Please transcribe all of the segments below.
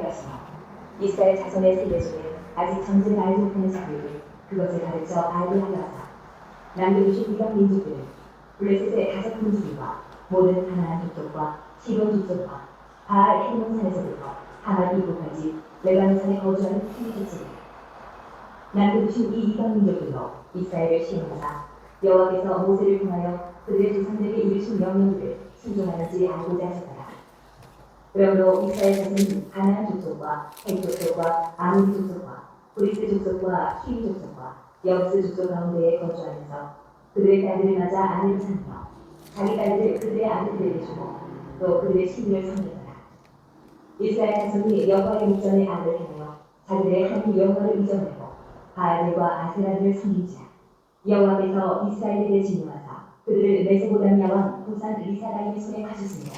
하시며 이스라엘 자손의 세대 중에 아직 전쟁을 알지 못하는 자들에게 그것을 가르쳐 알게 하려 하사 남겨두신 이방 민족들은 블레셋의 다섯 군주들과 모든 가나안 족속과 시돈 족속과 바알 헤몬산에서부터 하만 이곳까지 레바논산에 거주하는 세계족들이라. 남겨두신 이 이방 민족들로 이스라엘을 시험하사 여호와께서 모세를 통하여 그들의 조상들에게 이르신 명령들을 순종하는지 알고자 하셨더라. 그러므로 이스라엘 자손은 가나안 족속과 헷 족속과 아모리 족속과 브리스 족속과 히위 족속과 여부스 족속 가운데에 거주하면서 그들의 딸들을 맞아 아내로 삼으며 자기 딸들을 그들의 아들들에게 주고 또 그들의 신들을 섬기더라. 이스라엘 자손이 여호와의 목전에 악을 행하여 자기들의 하나님 여호와를 잊어버리고 바알들과 아세라들을 섬긴지라. 여호와께서 이스라엘에게 진노하사 그들을 메소포타미아 왕 고산 리사다임의 손에 가주시며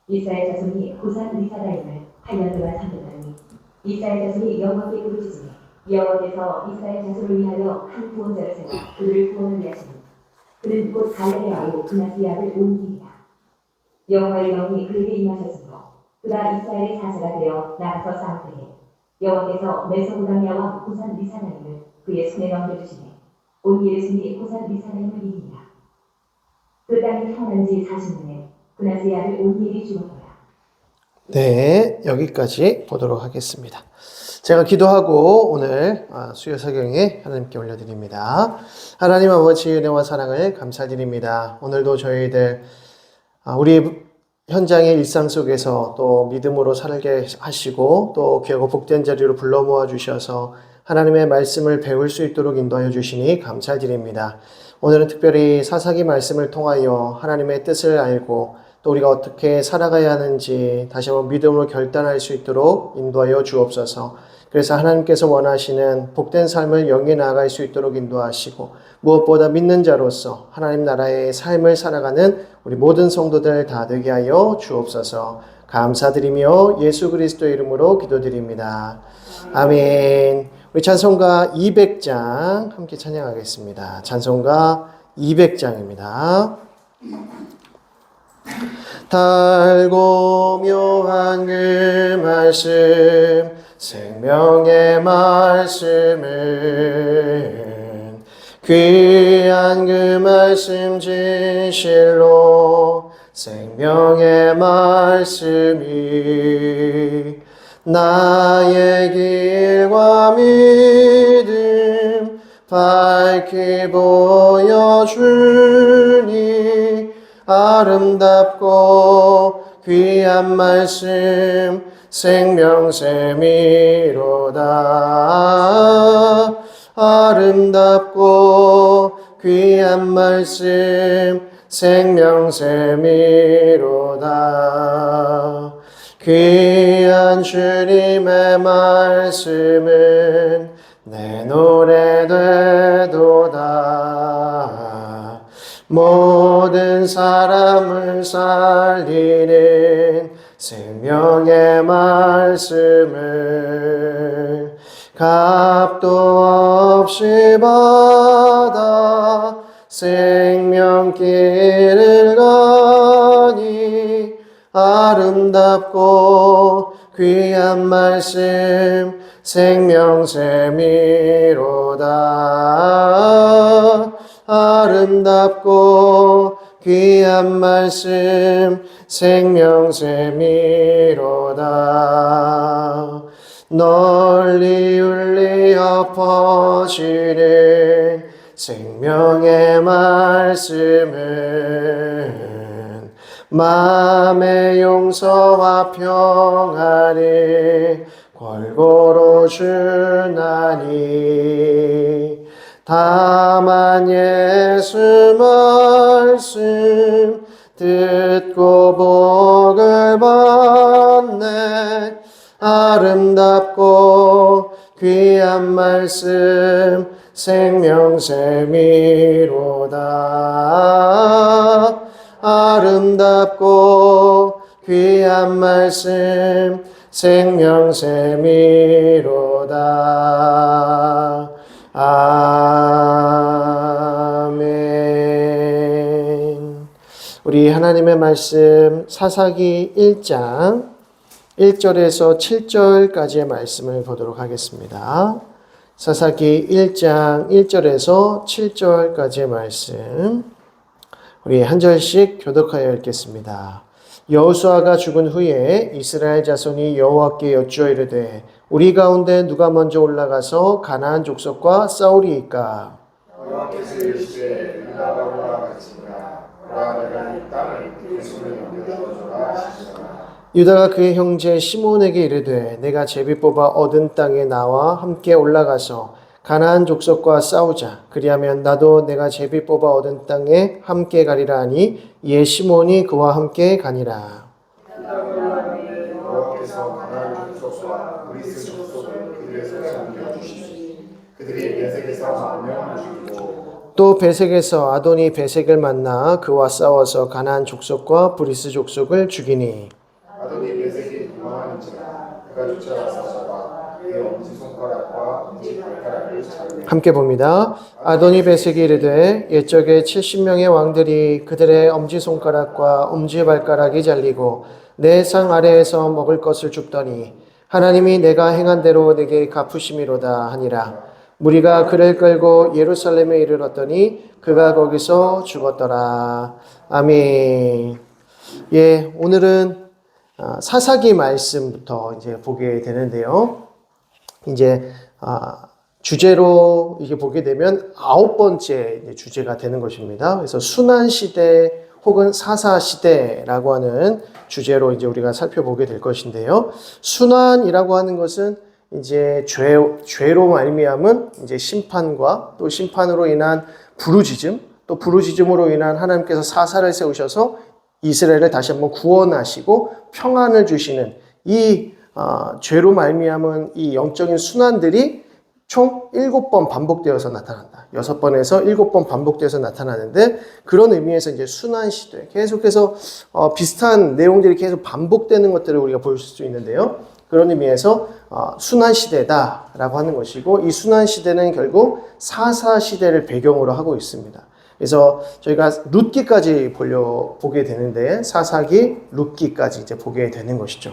이스라엘 자손이 고산 리사다임을 8년 동안 섬겼더니 이스라엘 자손이 여호와께 부르짖으니 여호와께서 이스라엘 자손을 위하여 한 구원자를 세워 그들을 구원하게 하시니 그는 곧 갈렙의 아우 그나스의 아들 온길이라. 여호와의 영이 그에게 임하셨으므로 그가 이스라엘의 사자가 되어 나가서 싸우되 여호와께서 메소포타미아 왕 고산 리사다임을 그의 손에 넘겨주시니 온길의 손이 고산 리사다임을 이기니라. 그 땅이 태어난 지 40년에 그나스의 아들 온길이 죽었더라. 네, 여기까지 보도록 하겠습니다. 제가 기도하고 오늘 수요 사경에 하나님께 올려드립니다. 하나님 아버지의 은혜와 사랑을 감사드립니다. 오늘도 저희들 우리 현장의 일상 속에서 또 믿음으로 살게 하시고 또 귀하고 복된 자리로 불러 모아 주셔서 하나님의 말씀을 배울 수 있도록 인도하여 주시니 감사드립니다. 오늘은 특별히 사사기 말씀을 통하여 하나님의 뜻을 알고 또 우리가 어떻게 살아가야 하는지 다시 한번 믿음으로 결단할 수 있도록 인도하여 주옵소서. 그래서 하나님께서 원하시는 복된 삶을 영위해 나아갈 수 있도록 인도하시고 무엇보다 믿는 자로서 하나님 나라의 삶을 살아가는 우리 모든 성도들 다 되게 하여 주옵소서. 감사드리며 예수 그리스도의 이름으로 기도드립니다. 아멘. 우리 찬송가 200장 함께 찬양하겠습니다. 찬송가 200장입니다. 달고 묘한 그 말씀 생명의 말씀은 귀한 그 말씀 진실로 생명의 말씀이 나의 길과 믿음 밝히 보여주니 아름답고 귀한 말씀 생명샘이로다. 아름답고 귀한 말씀 생명샘이로다. 귀한 주님의 말씀은 내 노래 되도다. 모든 사람을 살리는 생명의 말씀을 값도 없이 받아 생명길을 가니 아름답고 귀한 말씀 생명샘이로다. 아름답고 귀한 말씀 생명샘이로다. 널리 울리어 퍼지는 생명의 말씀은 마음의 용서와 평안을 골고루 주나니 다만 예수 말씀 듣고 복을 받네. 아름답고 귀한 말씀 생명샘이로다. 아름답고 귀한 말씀 생명샘이로다. 아멘. 우리 하나님의 말씀 사사기 1장 1절에서 7절까지의 말씀을 보도록 하겠습니다. 사사기 1장 1절에서 7절까지의 말씀 우리 한 절씩 교독하여 읽겠습니다. 여호수아가 죽은 후에 이스라엘 자손이 여호와께 여쭈어 이르되 우리 가운데 누가 먼저 올라가서 가나안 족속과 싸우리이까? 여호와께서 이르시되 유다가 올라가지니라. 그러나 내가 이 땅을 그의 손에 넘겨주어라 하시니라. 유다가 그의 형제 시몬에게 이르되 내가 제비 뽑아 얻은 땅에 나와 함께 올라가서 가나안 족속과 싸우자. 그리하면 나도 내가 제비 뽑아 얻은 땅에 함께 가리라 하니 이에 시몬이 그와 함께 가니라. 여호와께서 가나안 족속과 그리스 족속을 그들의 손에 넘겨주시니 그들이 베색에서 10,000명을 죽이고 또 베색에서 아도니 베색을 만나 그와 싸워서 가나안 족속과 브리스 족속을 죽이니 아도니 베색이 도망하는지라. 그가 쫓아가서 잡아 그의 엄지손가락과 엄지발가락을 자르니 함께 봅니다. 아도니 베색이 이르되 옛적에 70명의 왕들이 그들의 엄지손가락과 엄지발가락이 잘리고 내 상 아래에서 먹을 것을 줍더니 하나님이 내가 행한 대로 내게 갚으심이로다 하니라. 무리가 그를 끌고 예루살렘에 이르렀더니 그가 거기서 죽었더라. 아멘. 예, 오늘은 사사기 말씀부터 이제 보게 되는데요. 이제 주제로 이게 보게 되면 9번째 주제가 되는 것입니다. 그래서 순환 시대 혹은 사사 시대라고 하는 주제로 이제 우리가 살펴보게 될 것인데요. 순환이라고 하는 것은 이제 죄로 말미암은 이제 심판과 또 심판으로 인한 부르짖음, 또 부르짖음으로 인한 하나님께서 사사를 세우셔서 이스라엘을 다시 한번 구원하시고 평안을 주시는 이 죄로 말미암은 이 영적인 순환들이 총 7번 반복되어서 나타난다. 6번에서 7번 반복되어서 나타나는데 그런 의미에서 이제 순환 시대 계속해서 비슷한 내용들이 계속 반복되는 것들을 우리가 볼 수 있는데요. 그런 의미에서 순환 시대다라고 하는 것이고 이 순환 시대는 결국 사사 시대를 배경으로 하고 있습니다. 그래서 저희가 룻기까지 보게 되는데 사사기 룻기까지 이제 보게 되는 것이죠.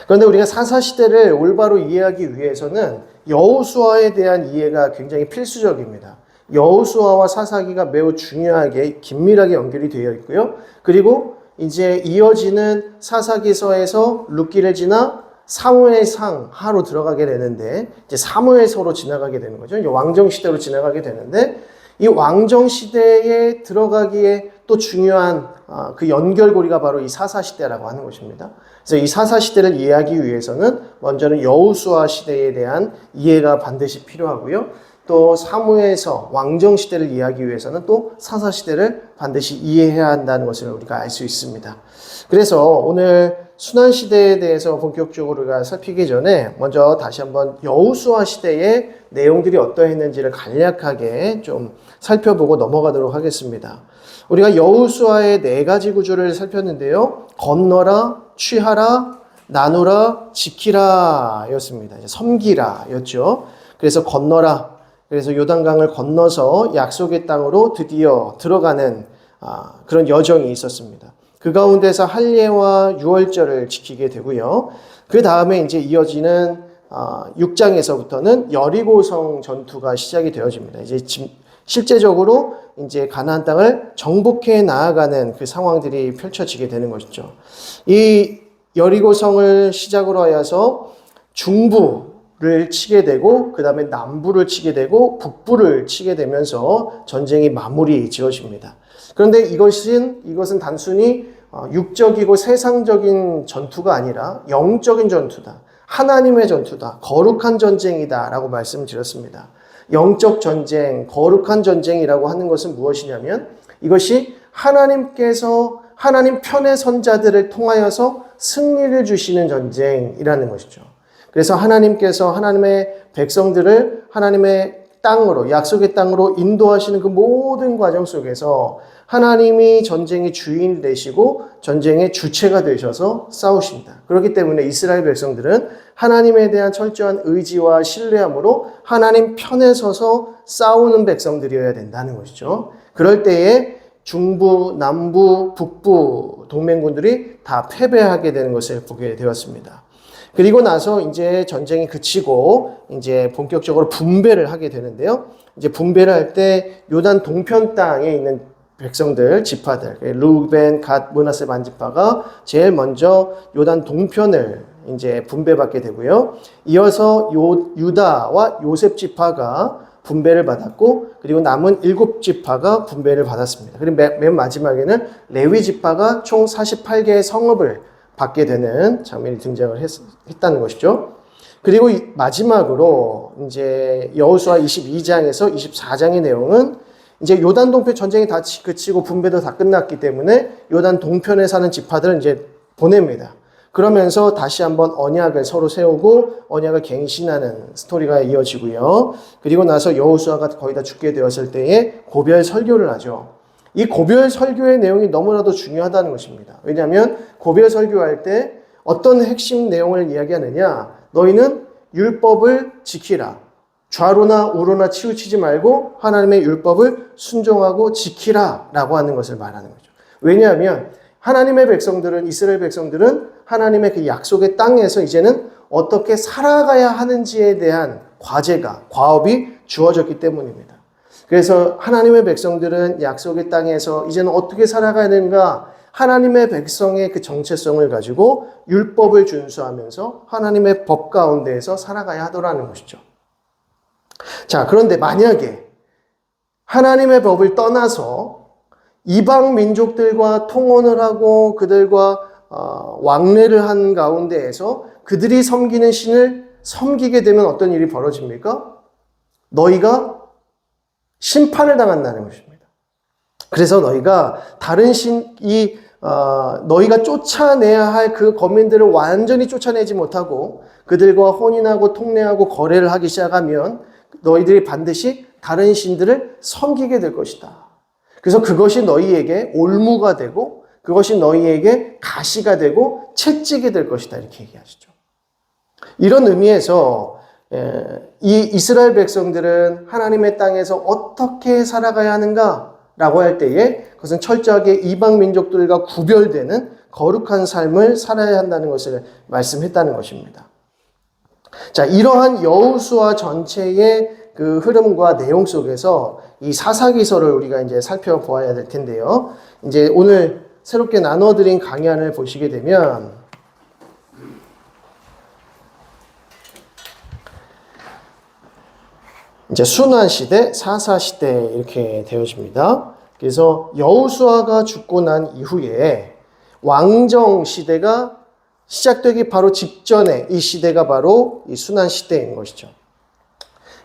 그런데 우리가 사사 시대를 올바로 이해하기 위해서는 여호수아에 대한 이해가 굉장히 필수적입니다. 여호수아와 사사기가 매우 중요하게 긴밀하게 연결이 되어 있고요. 그리고 이제 이어지는 사사기서에서 룻기를 지나 사무엘상 하로 들어가게 되는데 이제 사무엘서로 지나가게 되는 거죠. 이제 왕정 시대로 지나가게 되는데 이 왕정 시대에 들어가기에 또 중요한 그 연결고리가 바로 이 사사 시대라고 하는 것입니다. 그래서 이 사사 시대를 이해하기 위해서는 먼저는 여호수아 시대에 대한 이해가 반드시 필요하고요. 또 사무엘서 왕정 시대를 이해하기 위해서는 또 사사 시대를 반드시 이해해야 한다는 것을 우리가 알 수 있습니다. 그래서 오늘 순환 시대에 대해서 본격적으로 우리가 살피기 전에 먼저 다시 한번 여호수아 시대의 내용들이 어떠했는지를 간략하게 좀 살펴보고 넘어가도록 하겠습니다. 우리가 여호수아의 4가지 구조를 살폈는데요. 건너라, 취하라, 나누라, 지키라 였습니다. 섬기라 였죠. 그래서 건너라. 그래서 요단강을 건너서 약속의 땅으로 드디어 들어가는 그런 여정이 있었습니다. 그 가운데서 할례와 유월절을 지키게 되고요. 그 다음에 이제 이어지는 6장에서부터는 여리고성 전투가 시작이 되어집니다. 이제 실제적으로 이제 가나안 땅을 정복해 나아가는 그 상황들이 펼쳐지게 되는 것이죠. 이 여리고성을 시작으로 하여서 중부를 치게 되고 그 다음에 남부를 치게 되고 북부를 치게 되면서 전쟁이 마무리 지어집니다. 그런데 이것은 단순히 육적이고 세상적인 전투가 아니라 영적인 전투다. 하나님의 전투다. 거룩한 전쟁이다 라고 말씀을 드렸습니다. 영적 전쟁, 거룩한 전쟁이라고 하는 것은 무엇이냐면 이것이 하나님께서 하나님 편의 선자들을 통하여서 승리를 주시는 전쟁이라는 것이죠. 그래서 하나님께서 하나님의 백성들을 하나님의 땅으로, 약속의 땅으로 인도하시는 그 모든 과정 속에서 하나님이 전쟁의 주인이 되시고 전쟁의 주체가 되셔서 싸우신다. 그렇기 때문에 이스라엘 백성들은 하나님에 대한 철저한 의지와 신뢰함으로 하나님 편에 서서 싸우는 백성들이어야 된다는 것이죠. 그럴 때에 중부, 남부, 북부 동맹군들이 다 패배하게 되는 것을 보게 되었습니다. 그리고 나서 이제 전쟁이 그치고 이제 본격적으로 분배를 하게 되는데요. 이제 분배를 할 때 요단 동편 땅에 있는 백성들, 지파들, 루벤, 갓, 므낫세 반지파가 제일 먼저 요단 동편을 이제 분배받게 되고요. 이어서 유다와 요셉 지파가 분배를 받았고, 그리고 남은 7지파가 분배를 받았습니다. 그리고 맨 마지막에는 레위 지파가 총 48개의 성읍을 받게 되는 장면이 등장을 했다는 것이죠. 그리고 마지막으로 이제 여호수아 22장에서 24장의 내용은 이제 요단 동편 전쟁이 다 그치고 분배도 다 끝났기 때문에 요단 동편에 사는 지파들은 이제 보냅니다. 그러면서 다시 한번 언약을 서로 세우고 언약을 갱신하는 스토리가 이어지고요. 그리고 나서 여호수아가 거의 다 죽게 되었을 때에 고별 설교를 하죠. 이 고별 설교의 내용이 너무나도 중요하다는 것입니다. 왜냐하면 고별 설교할 때 어떤 핵심 내용을 이야기하느냐. 너희는 율법을 지키라. 좌로나 우로나 치우치지 말고 하나님의 율법을 순종하고 지키라 라고 하는 것을 말하는 거죠. 왜냐하면 하나님의 백성들은, 이스라엘 백성들은 하나님의 그 약속의 땅에서 이제는 어떻게 살아가야 하는지에 대한 과업이 주어졌기 때문입니다. 그래서 하나님의 백성들은 약속의 땅에서 이제는 어떻게 살아가야 되는가, 하나님의 백성의 그 정체성을 가지고 율법을 준수하면서 하나님의 법 가운데에서 살아가야 하더라는 것이죠. 자, 그런데 만약에 하나님의 법을 떠나서 이방 민족들과 통혼을 하고 그들과 왕래를 한 가운데에서 그들이 섬기는 신을 섬기게 되면 어떤 일이 벌어집니까? 너희가 심판을 당한다는 것입니다. 그래서 너희가 다른 너희가 쫓아내야 할 그 거민들을 완전히 쫓아내지 못하고 그들과 혼인하고 통례하고 거래를 하기 시작하면 너희들이 반드시 다른 신들을 섬기게 될 것이다. 그래서 그것이 너희에게 올무가 되고 그것이 너희에게 가시가 되고 채찍이 될 것이다. 이렇게 얘기하시죠. 이런 의미에서 이 이스라엘 백성들은 하나님의 땅에서 어떻게 살아가야 하는가라고 할 때에 그것은 철저하게 이방 민족들과 구별되는 거룩한 삶을 살아야 한다는 것을 말씀했다는 것입니다. 자, 이러한 여호수아 전체의 그 흐름과 내용 속에서 이 사사기서를 우리가 이제 살펴보아야 될 텐데요. 이제 오늘 새롭게 나눠드린 강연을 보시게 되면 이제 순환시대, 사사시대 이렇게 되어집니다. 그래서 여호수아가 죽고 난 이후에 왕정시대가 시작되기 바로 직전에 이 시대가 바로 이 순환시대인 것이죠.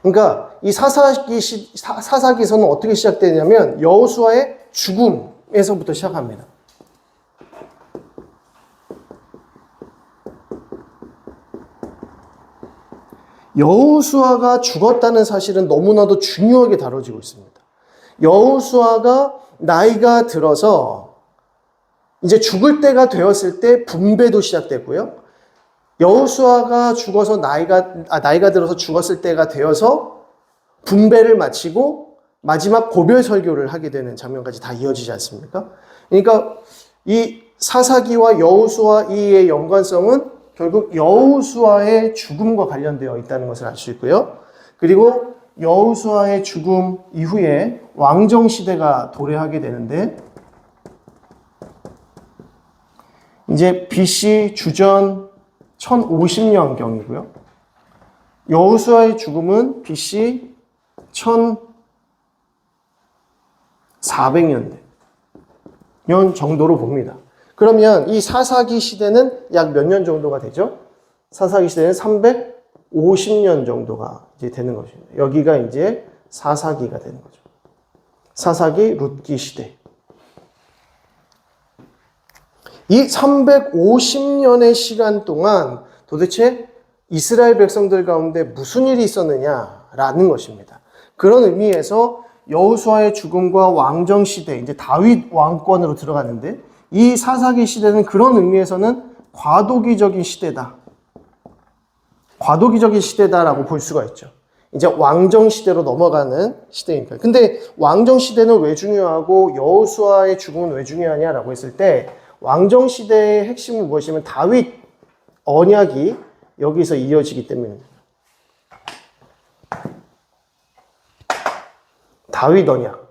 그러니까 이 사사기서는 어떻게 시작되냐면 여호수아의 죽음에서부터 시작합니다. 여호수아가 죽었다는 사실은 너무나도 중요하게 다뤄지고 있습니다. 여호수아가 나이가 들어서 이제 죽을 때가 되었을 때 분배도 시작됐고요. 여호수아가 죽어서 나이가 들어서 죽었을 때가 되어서 분배를 마치고 마지막 고별 설교를 하게 되는 장면까지 다 이어지지 않습니까? 그러니까 이 사사기와 여호수아 이의 연관성은 결국 여호수아의 죽음과 관련되어 있다는 것을 알 수 있고요. 그리고 여호수아의 죽음 이후에 왕정 시대가 도래하게 되는데 이제 BC 주전 1050년경이고요. 여호수아의 죽음은 BC 1400년대 년 정도로 봅니다. 그러면 이 사사기 시대는 약 몇 년 정도가 되죠? 사사기 시대는 350년 정도가 이제 되는 것입니다. 여기가 이제 사사기가 되는 거죠. 사사기 룻기 시대. 이 350년의 시간 동안 도대체 이스라엘 백성들 가운데 무슨 일이 있었느냐라는 것입니다. 그런 의미에서 여호수아의 죽음과 왕정 시대, 이제 다윗 왕권으로 들어갔는데 이 사사기 시대는 그런 의미에서는 과도기적인 시대다. 과도기적인 시대다라고 볼 수가 있죠. 이제 왕정 시대로 넘어가는 시대입니다. 근데 왕정 시대는 왜 중요하고 여호수아의 죽음은 왜 중요하냐라고 했을 때 왕정 시대의 핵심은 무엇이냐면 다윗 언약이 여기서 이어지기 때문입니다. 다윗 언약.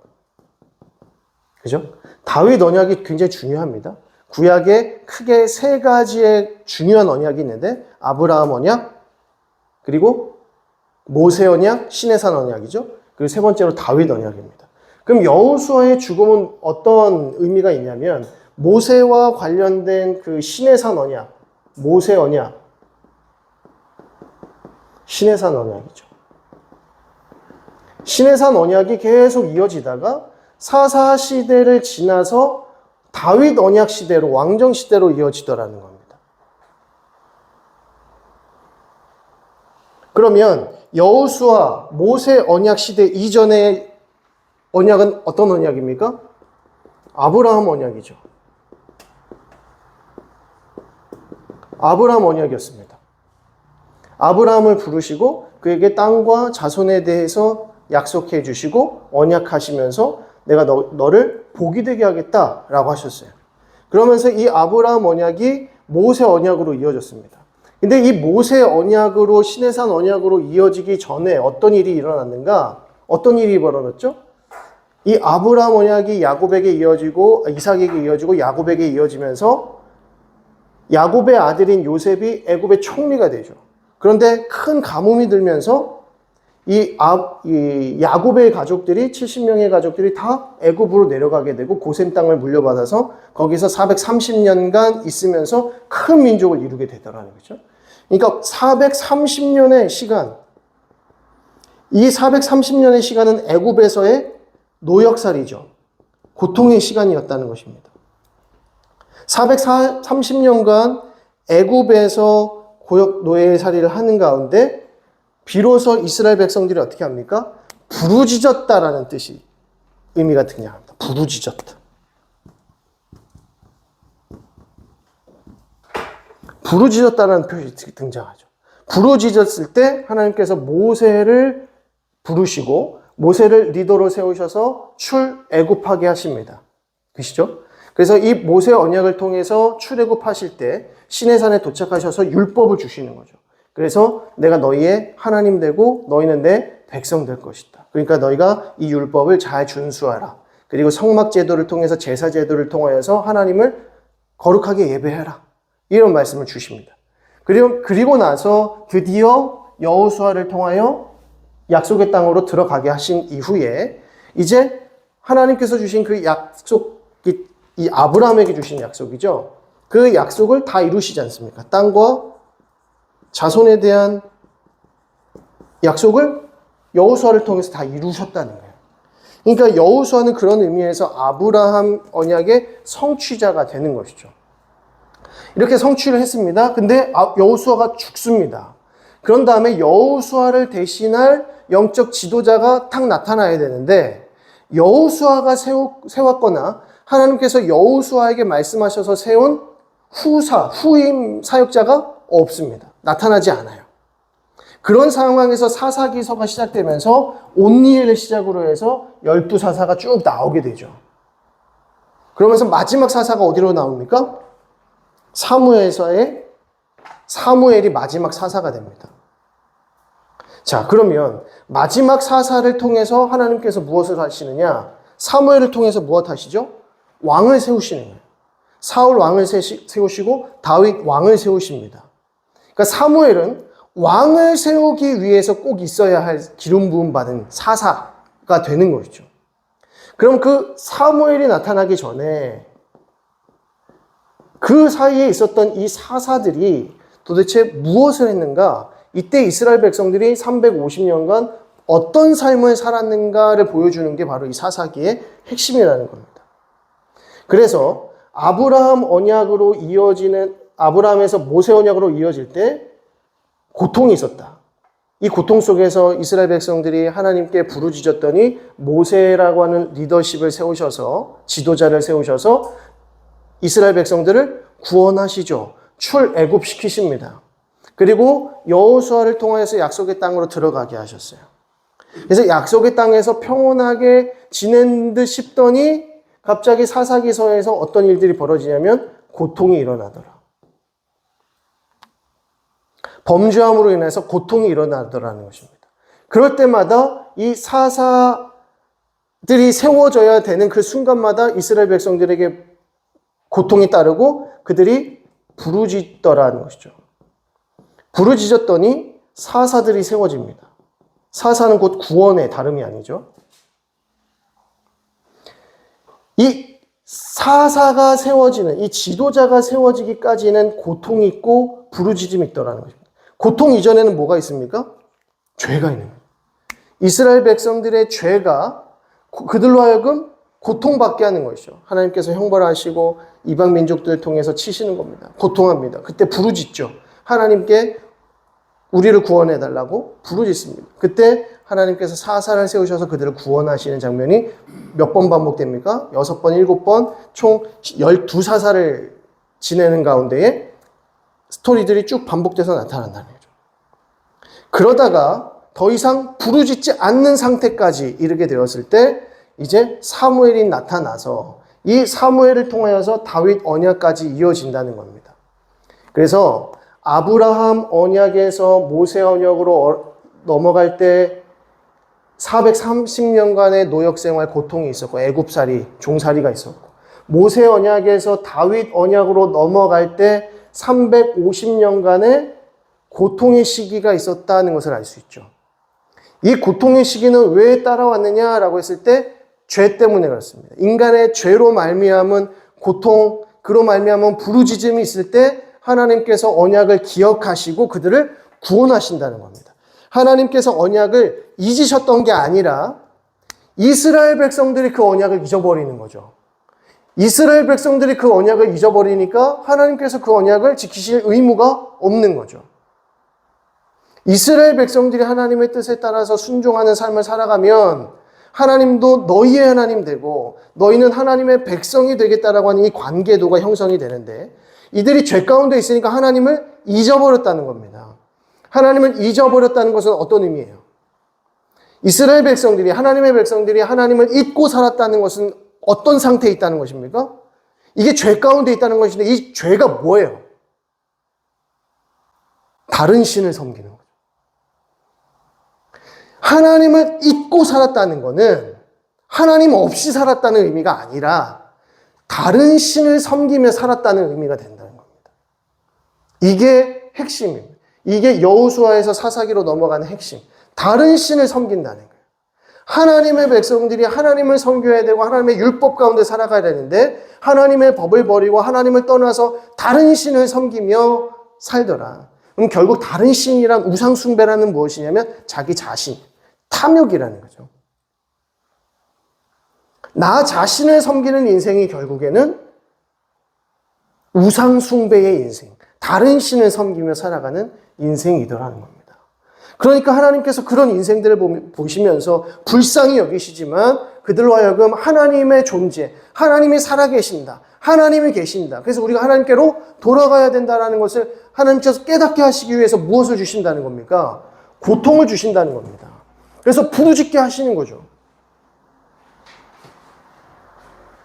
그죠? 다윗 언약이 굉장히 중요합니다. 구약에 크게 세 가지의 중요한 언약이 있는데 아브라함 언약, 그리고 모세 언약, 시내산 언약이죠. 그리고 세 번째로 다윗 언약입니다. 그럼 여호수아의 죽음은 어떤 의미가 있냐면 모세와 관련된 그 시내산 언약, 모세 언약, 시내산 언약이죠. 시내산 언약이 계속 이어지다가 사사 시대를 지나서 다윗 언약 시대로, 왕정 시대로 이어지더라는 겁니다. 그러면 여호수아, 모세 언약 시대 이전의 언약은 어떤 언약입니까? 아브라함 언약이죠. 아브라함 언약이었습니다. 아브라함을 부르시고 그에게 땅과 자손에 대해서 약속해 주시고 언약하시면서 내가 너를 복이 되게 하겠다라고 하셨어요. 그러면서 이 아브라함 언약이 모세 언약으로 이어졌습니다. 근데 이 모세 언약으로 시내산 언약으로 이어지기 전에 어떤 일이 일어났는가? 어떤 일이 벌어졌죠? 이 아브라함 언약이 야곱에게 이어지고 이삭에게 이어지고 야곱에게 이어지면서 야곱의 아들인 요셉이 애굽의 총리가 되죠. 그런데 큰 가뭄이 들면서 이 야곱의 가족들이 70명의 가족들이 다 애굽으로 내려가게 되고 고센 땅을 물려받아서 거기서 430년간 있으면서 큰 민족을 이루게 되더라는 거죠. 그러니까 430년의 시간, 이 430년의 시간은 애굽에서의 노역살이죠. 고통의 시간이었다는 것입니다. 430년간 애굽에서 고역 노예살이를 하는 가운데 비로소 이스라엘 백성들이 어떻게 합니까? 부르짖었다라는 뜻이 의미가 등장합니다. 부르짖었다. 부르짖었다라는 표현이 등장하죠. 부르짖었을 때 하나님께서 모세를 부르시고 모세를 리더로 세우셔서 출애굽하게 하십니다. 그시죠? 그래서 이 모세 언약을 통해서 출애굽하실 때 시내산에 도착하셔서 율법을 주시는 거죠. 그래서 내가 너희의 하나님 되고 너희는 내 백성 될 것이다. 그러니까 너희가 이 율법을 잘 준수하라. 그리고 성막 제도를 통해서 제사 제도를 통하여서 하나님을 거룩하게 예배해라. 이런 말씀을 주십니다. 그리고 나서 드디어 여호수아를 통하여 약속의 땅으로 들어가게 하신 이후에 이제 하나님께서 주신 그 약속이 이 아브라함에게 주신 약속이죠. 그 약속을 다 이루시지 않습니까? 땅과 자손에 대한 약속을 여호수아를 통해서 다 이루셨다는 거예요. 그러니까 여호수아는 그런 의미에서 아브라함 언약의 성취자가 되는 것이죠. 이렇게 성취를 했습니다. 근데 여호수아가 죽습니다. 그런 다음에 여호수아를 대신할 영적 지도자가 딱 나타나야 되는데 여호수아가 세웠거나 하나님께서 여호수아에게 말씀하셔서 세운 후임 사역자가 없습니다. 나타나지 않아요. 그런 상황에서 사사기서가 시작되면서 온니엘을 시작으로 해서 12사사가 쭉 나오게 되죠. 그러면서 마지막 사사가 어디로 나옵니까? 사무엘서의 사무엘이 마지막 사사가 됩니다. 자, 그러면 마지막 사사를 통해서 하나님께서 무엇을 하시느냐? 사무엘을 통해서 무엇 하시죠? 왕을 세우시는 거예요. 사울 왕을 세우시고 다윗 왕을 세우십니다. 그러니까 사무엘은 왕을 세우기 위해서 꼭 있어야 할 기름 부음 받은 사사가 되는 것이죠. 그럼 그 사무엘이 나타나기 전에 그 사이에 있었던 이 사사들이 도대체 무엇을 했는가? 이때 이스라엘 백성들이 350년간 어떤 삶을 살았는가를 보여주는 게 바로 이 사사기의 핵심이라는 겁니다. 그래서 아브라함 언약으로 이어지는 아브라함에서 모세 언약으로 이어질 때 고통이 있었다. 이 고통 속에서 이스라엘 백성들이 하나님께 부르짖었더니 모세라고 하는 리더십을 세우셔서 지도자를 세우셔서 이스라엘 백성들을 구원하시죠. 출애굽시키십니다. 그리고 여호수아를 통하여서 약속의 땅으로 들어가게 하셨어요. 그래서 약속의 땅에서 평온하게 지낸 듯 싶더니 갑자기 사사기서에서 어떤 일들이 벌어지냐면 고통이 일어나더라. 범죄함으로 인해서 고통이 일어나더라는 것입니다. 그럴 때마다 이 사사들이 세워져야 되는 그 순간마다 이스라엘 백성들에게 고통이 따르고 그들이 부르짖더라는 것이죠. 부르짖었더니 사사들이 세워집니다. 사사는 곧 구원의 다름이 아니죠. 이 사사가 세워지는, 이 지도자가 세워지기까지는 고통이 있고 부르짖음이 있더라는 것입니다. 고통 이전에는 뭐가 있습니까? 죄가 있는 거예요. 이스라엘 백성들의 죄가 그들로 하여금 고통받게 하는 것이죠. 하나님께서 형벌하시고 이방 민족들을 통해서 치시는 겁니다. 고통합니다. 그때 부르짖죠. 하나님께 우리를 구원해달라고 부르짖습니다. 그때 하나님께서 사사를 세우셔서 그들을 구원하시는 장면이 몇 번 반복됩니까? 6번, 7번, 총 12사사를 지내는 가운데에 스토리들이 쭉 반복돼서 나타난다는 거죠. 그러다가 더 이상 부르짖지 않는 상태까지 이르게 되었을 때 이제 사무엘이 나타나서 이 사무엘을 통하여서 다윗 언약까지 이어진다는 겁니다. 그래서 아브라함 언약에서 모세 언약으로 넘어갈 때 430년간의 노역생활 고통이 있었고 애굽살이, 종살이가 있었고 모세 언약에서 다윗 언약으로 넘어갈 때 350년간의 고통의 시기가 있었다는 것을 알 수 있죠. 이 고통의 시기는 왜 따라왔느냐라고 했을 때 죄 때문에 그렇습니다. 인간의 죄로 말미암은 고통, 그로 말미암은 부르짖음이 있을 때 하나님께서 언약을 기억하시고 그들을 구원하신다는 겁니다. 하나님께서 언약을 잊으셨던 게 아니라 이스라엘 백성들이 그 언약을 잊어버리는 거죠. 이스라엘 백성들이 그 언약을 잊어버리니까 하나님께서 그 언약을 지키실 의무가 없는 거죠. 이스라엘 백성들이 하나님의 뜻에 따라서 순종하는 삶을 살아가면 하나님도 너희의 하나님 되고 너희는 하나님의 백성이 되겠다라고 하는 이 관계도가 형성이 되는데 이들이 죄 가운데 있으니까 하나님을 잊어버렸다는 겁니다. 하나님을 잊어버렸다는 것은 어떤 의미예요? 이스라엘 백성들이, 하나님의 백성들이 하나님을 잊고 살았다는 것은 어떤 상태에 있다는 것입니까? 이게 죄 가운데 있다는 것인데 이 죄가 뭐예요? 다른 신을 섬기는 거죠. 하나님을 잊고 살았다는 것은 하나님 없이 살았다는 의미가 아니라 다른 신을 섬기며 살았다는 의미가 된다는 겁니다. 이게 핵심입니다. 이게 여호수아에서 사사기로 넘어가는 핵심. 다른 신을 섬긴다는 거예요. 하나님의 백성들이 하나님을 섬겨야 되고 하나님의 율법 가운데 살아가야 되는데 하나님의 법을 버리고 하나님을 떠나서 다른 신을 섬기며 살더라. 그럼 결국 다른 신이란 우상 숭배라는 무엇이냐면 자기 자신, 탐욕이라는 거죠. 나 자신을 섬기는 인생이 결국에는 우상 숭배의 인생, 다른 신을 섬기며 살아가는 인생이더라는 겁니다. 그러니까 하나님께서 그런 인생들을 보시면서 불쌍히 여기시지만 그들로 하여금 하나님의 존재, 하나님이 살아계신다, 하나님이 계신다. 그래서 우리가 하나님께로 돌아가야 된다는 것을 하나님께서 깨닫게 하시기 위해서 무엇을 주신다는 겁니까? 고통을 주신다는 겁니다. 그래서 부르짖게 하시는 거죠.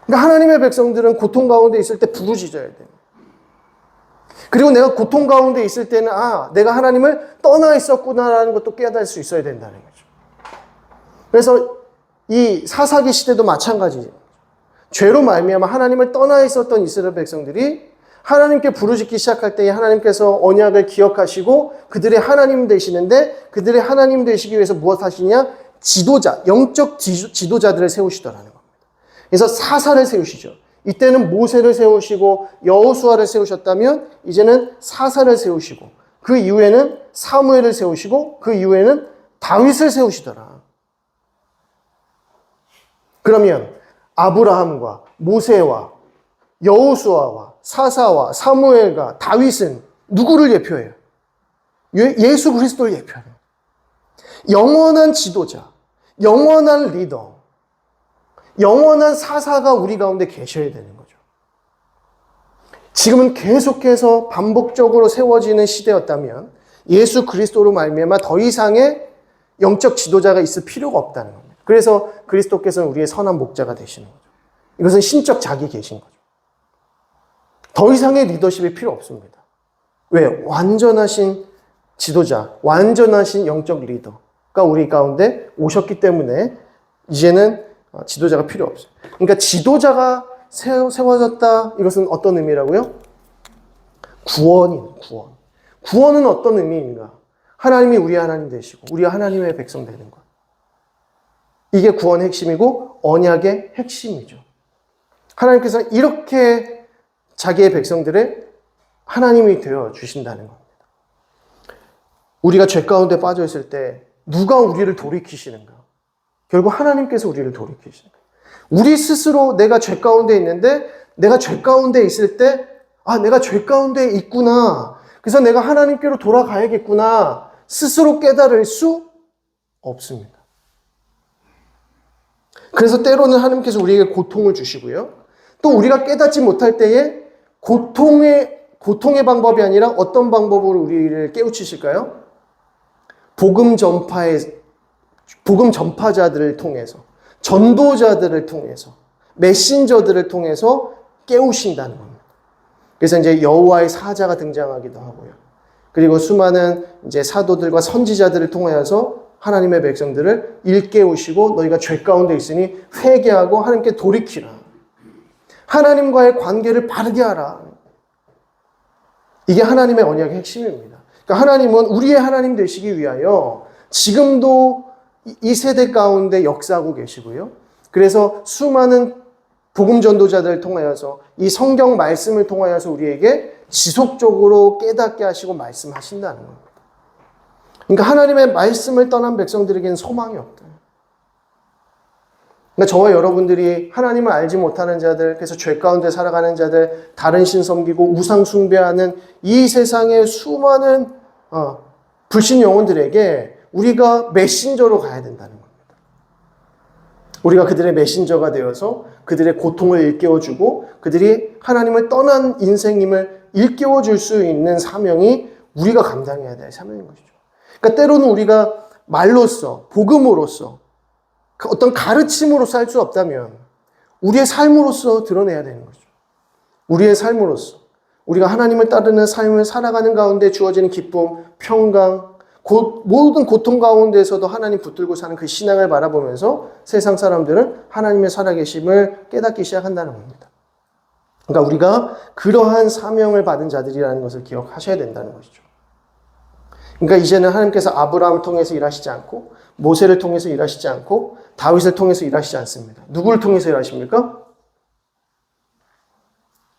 그러니까 하나님의 백성들은 고통 가운데 있을 때 부르짖어야 돼요. 그리고 내가 고통 가운데 있을 때는 내가 하나님을 떠나 있었구나라는 것도 깨달을 수 있어야 된다는 거죠. 그래서 이 사사기 시대도 마찬가지예요. 죄로 말미암아 하나님을 떠나 있었던 이스라엘 백성들이 하나님께 부르짖기 시작할 때에 하나님께서 언약을 기억하시고 그들의 하나님 되시는데 그들의 하나님 되시기 위해서 무엇 하시냐? 지도자, 영적 지도자들을 세우시더라는 겁니다. 그래서 사사를 세우시죠. 이때는 모세를 세우시고 여호수아를 세우셨다면 이제는 사사를 세우시고 그 이후에는 사무엘을 세우시고 그 이후에는 다윗을 세우시더라. 그러면 아브라함과 모세와 여호수아와 사사와 사무엘과 다윗은 누구를 예표해요? 예수 그리스도를 예표해요. 영원한 지도자, 영원한 리더, 영원한 사사가 우리 가운데 계셔야 되는 거죠. 지금은 계속해서 반복적으로 세워지는 시대였다면 예수 그리스도로 말미암아 더 이상의 영적 지도자가 있을 필요가 없다는 겁니다. 그래서 그리스도께서는 우리의 선한 목자가 되시는 거죠. 이것은 신적 자기 계신 거죠. 더 이상의 리더십이 필요 없습니다. 왜? 완전하신 지도자, 완전하신 영적 리더가 우리 가운데 오셨기 때문에 이제는 지도자가 필요 없어요. 그러니까 지도자가 세워졌다. 이것은 어떤 의미라고요? 구원이에요. 구원. 구원은 어떤 의미인가? 하나님이 우리 하나님 되시고 우리 하나님의 백성 되는 것. 이게 구원의 핵심이고 언약의 핵심이죠. 하나님께서는 이렇게 자기의 백성들의 하나님이 되어 주신다는 겁니다. 우리가 죄 가운데 빠져 있을 때 누가 우리를 돌이키시는가? 결국 하나님께서 우리를 돌이키시는 거예요. 우리 스스로 내가 죄 가운데 있는데 내가 죄 가운데 있을 때 내가 죄 가운데 있구나. 그래서 내가 하나님께로 돌아가야겠구나. 스스로 깨달을 수 없습니다. 그래서 때로는 하나님께서 우리에게 고통을 주시고요. 또 우리가 깨닫지 못할 때에 고통의 방법이 아니라 어떤 방법으로 우리를 깨우치실까요? 복음 전파자들을 통해서, 전도자들을 통해서, 메신저들을 통해서 깨우신다는 겁니다. 그래서 이제 여호와의 사자가 등장하기도 하고요. 그리고 수많은 이제 사도들과 선지자들을 통하여서 하나님의 백성들을 일깨우시고 너희가 죄 가운데 있으니 회개하고 하나님께 돌이키라. 하나님과의 관계를 바르게 하라. 이게 하나님의 언약의 핵심입니다. 그러니까 하나님은 우리의 하나님 되시기 위하여 지금도 이 세대 가운데 역사하고 계시고요. 그래서 수많은 복음 전도자들을 통하여서 이 성경 말씀을 통하여서 우리에게 지속적으로 깨닫게 하시고 말씀하신다는 겁니다. 그러니까 하나님의 말씀을 떠난 백성들에게는 소망이 없다. 그러니까 저와 여러분들이 하나님을 알지 못하는 자들, 그래서 죄 가운데 살아가는 자들, 다른 신 섬기고 우상 숭배하는 이 세상의 수많은 불신 영혼들에게 우리가 메신저로 가야 된다는 겁니다. 우리가 그들의 메신저가 되어서 그들의 고통을 일깨워주고 그들이 하나님을 떠난 인생임을 일깨워줄 수 있는 사명이 우리가 감당해야 될 사명인 것이죠. 그러니까 때로는 우리가 말로써, 복음으로써, 어떤 가르침으로 살 수 없다면 우리의 삶으로써 드러내야 되는 거죠. 우리의 삶으로써 우리가 하나님을 따르는 삶을 살아가는 가운데 주어지는 기쁨, 평강, 모든 고통 가운데에서도 하나님 붙들고 사는 그 신앙을 바라보면서 세상 사람들은 하나님의 살아계심을 깨닫기 시작한다는 겁니다. 그러니까 우리가 그러한 사명을 받은 자들이라는 것을 기억하셔야 된다는 것이죠. 그러니까 이제는 하나님께서 아브라함을 통해서 일하시지 않고 모세를 통해서 일하시지 않고 다윗을 통해서 일하시지 않습니다. 누구를 통해서 일하십니까?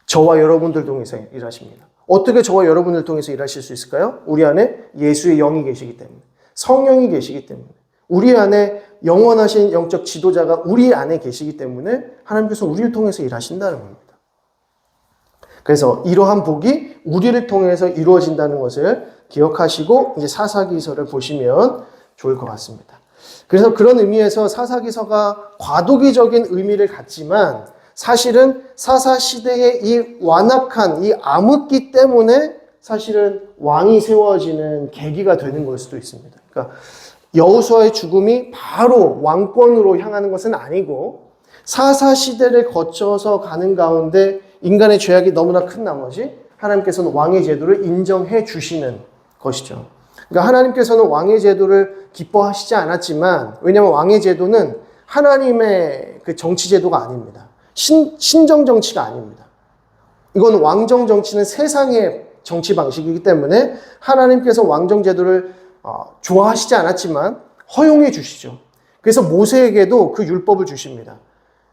저와 여러분들 통해서 일하십니다. 어떻게 저와 여러분을 통해서 일하실 수 있을까요? 우리 안에 예수의 영이 계시기 때문에, 성령이 계시기 때문에, 우리 안에 영원하신 영적 지도자가 우리 안에 계시기 때문에 하나님께서 우리를 통해서 일하신다는 겁니다. 그래서 이러한 복이 우리를 통해서 이루어진다는 것을 기억하시고 이제 사사기서를 보시면 좋을 것 같습니다. 그래서 그런 의미에서 사사기서가 과도기적인 의미를 갖지만 사실은 사사시대의 이 완악한 이 암흑기 때문에 사실은 왕이 세워지는 계기가 되는 걸 수도 있습니다. 그러니까 여호수아의 죽음이 바로 왕권으로 향하는 것은 아니고 사사시대를 거쳐서 가는 가운데 인간의 죄악이 너무나 큰 나머지 하나님께서는 왕의 제도를 인정해 주시는 것이죠. 그러니까 하나님께서는 왕의 제도를 기뻐하시지 않았지만 왜냐하면 왕의 제도는 하나님의 그 정치 제도가 아닙니다. 신정 정치가 아닙니다. 이건 왕정 정치는 세상의 정치 방식이기 때문에 하나님께서 왕정 제도를 좋아하시지 않았지만 허용해 주시죠. 그래서 모세에게도 그 율법을 주십니다.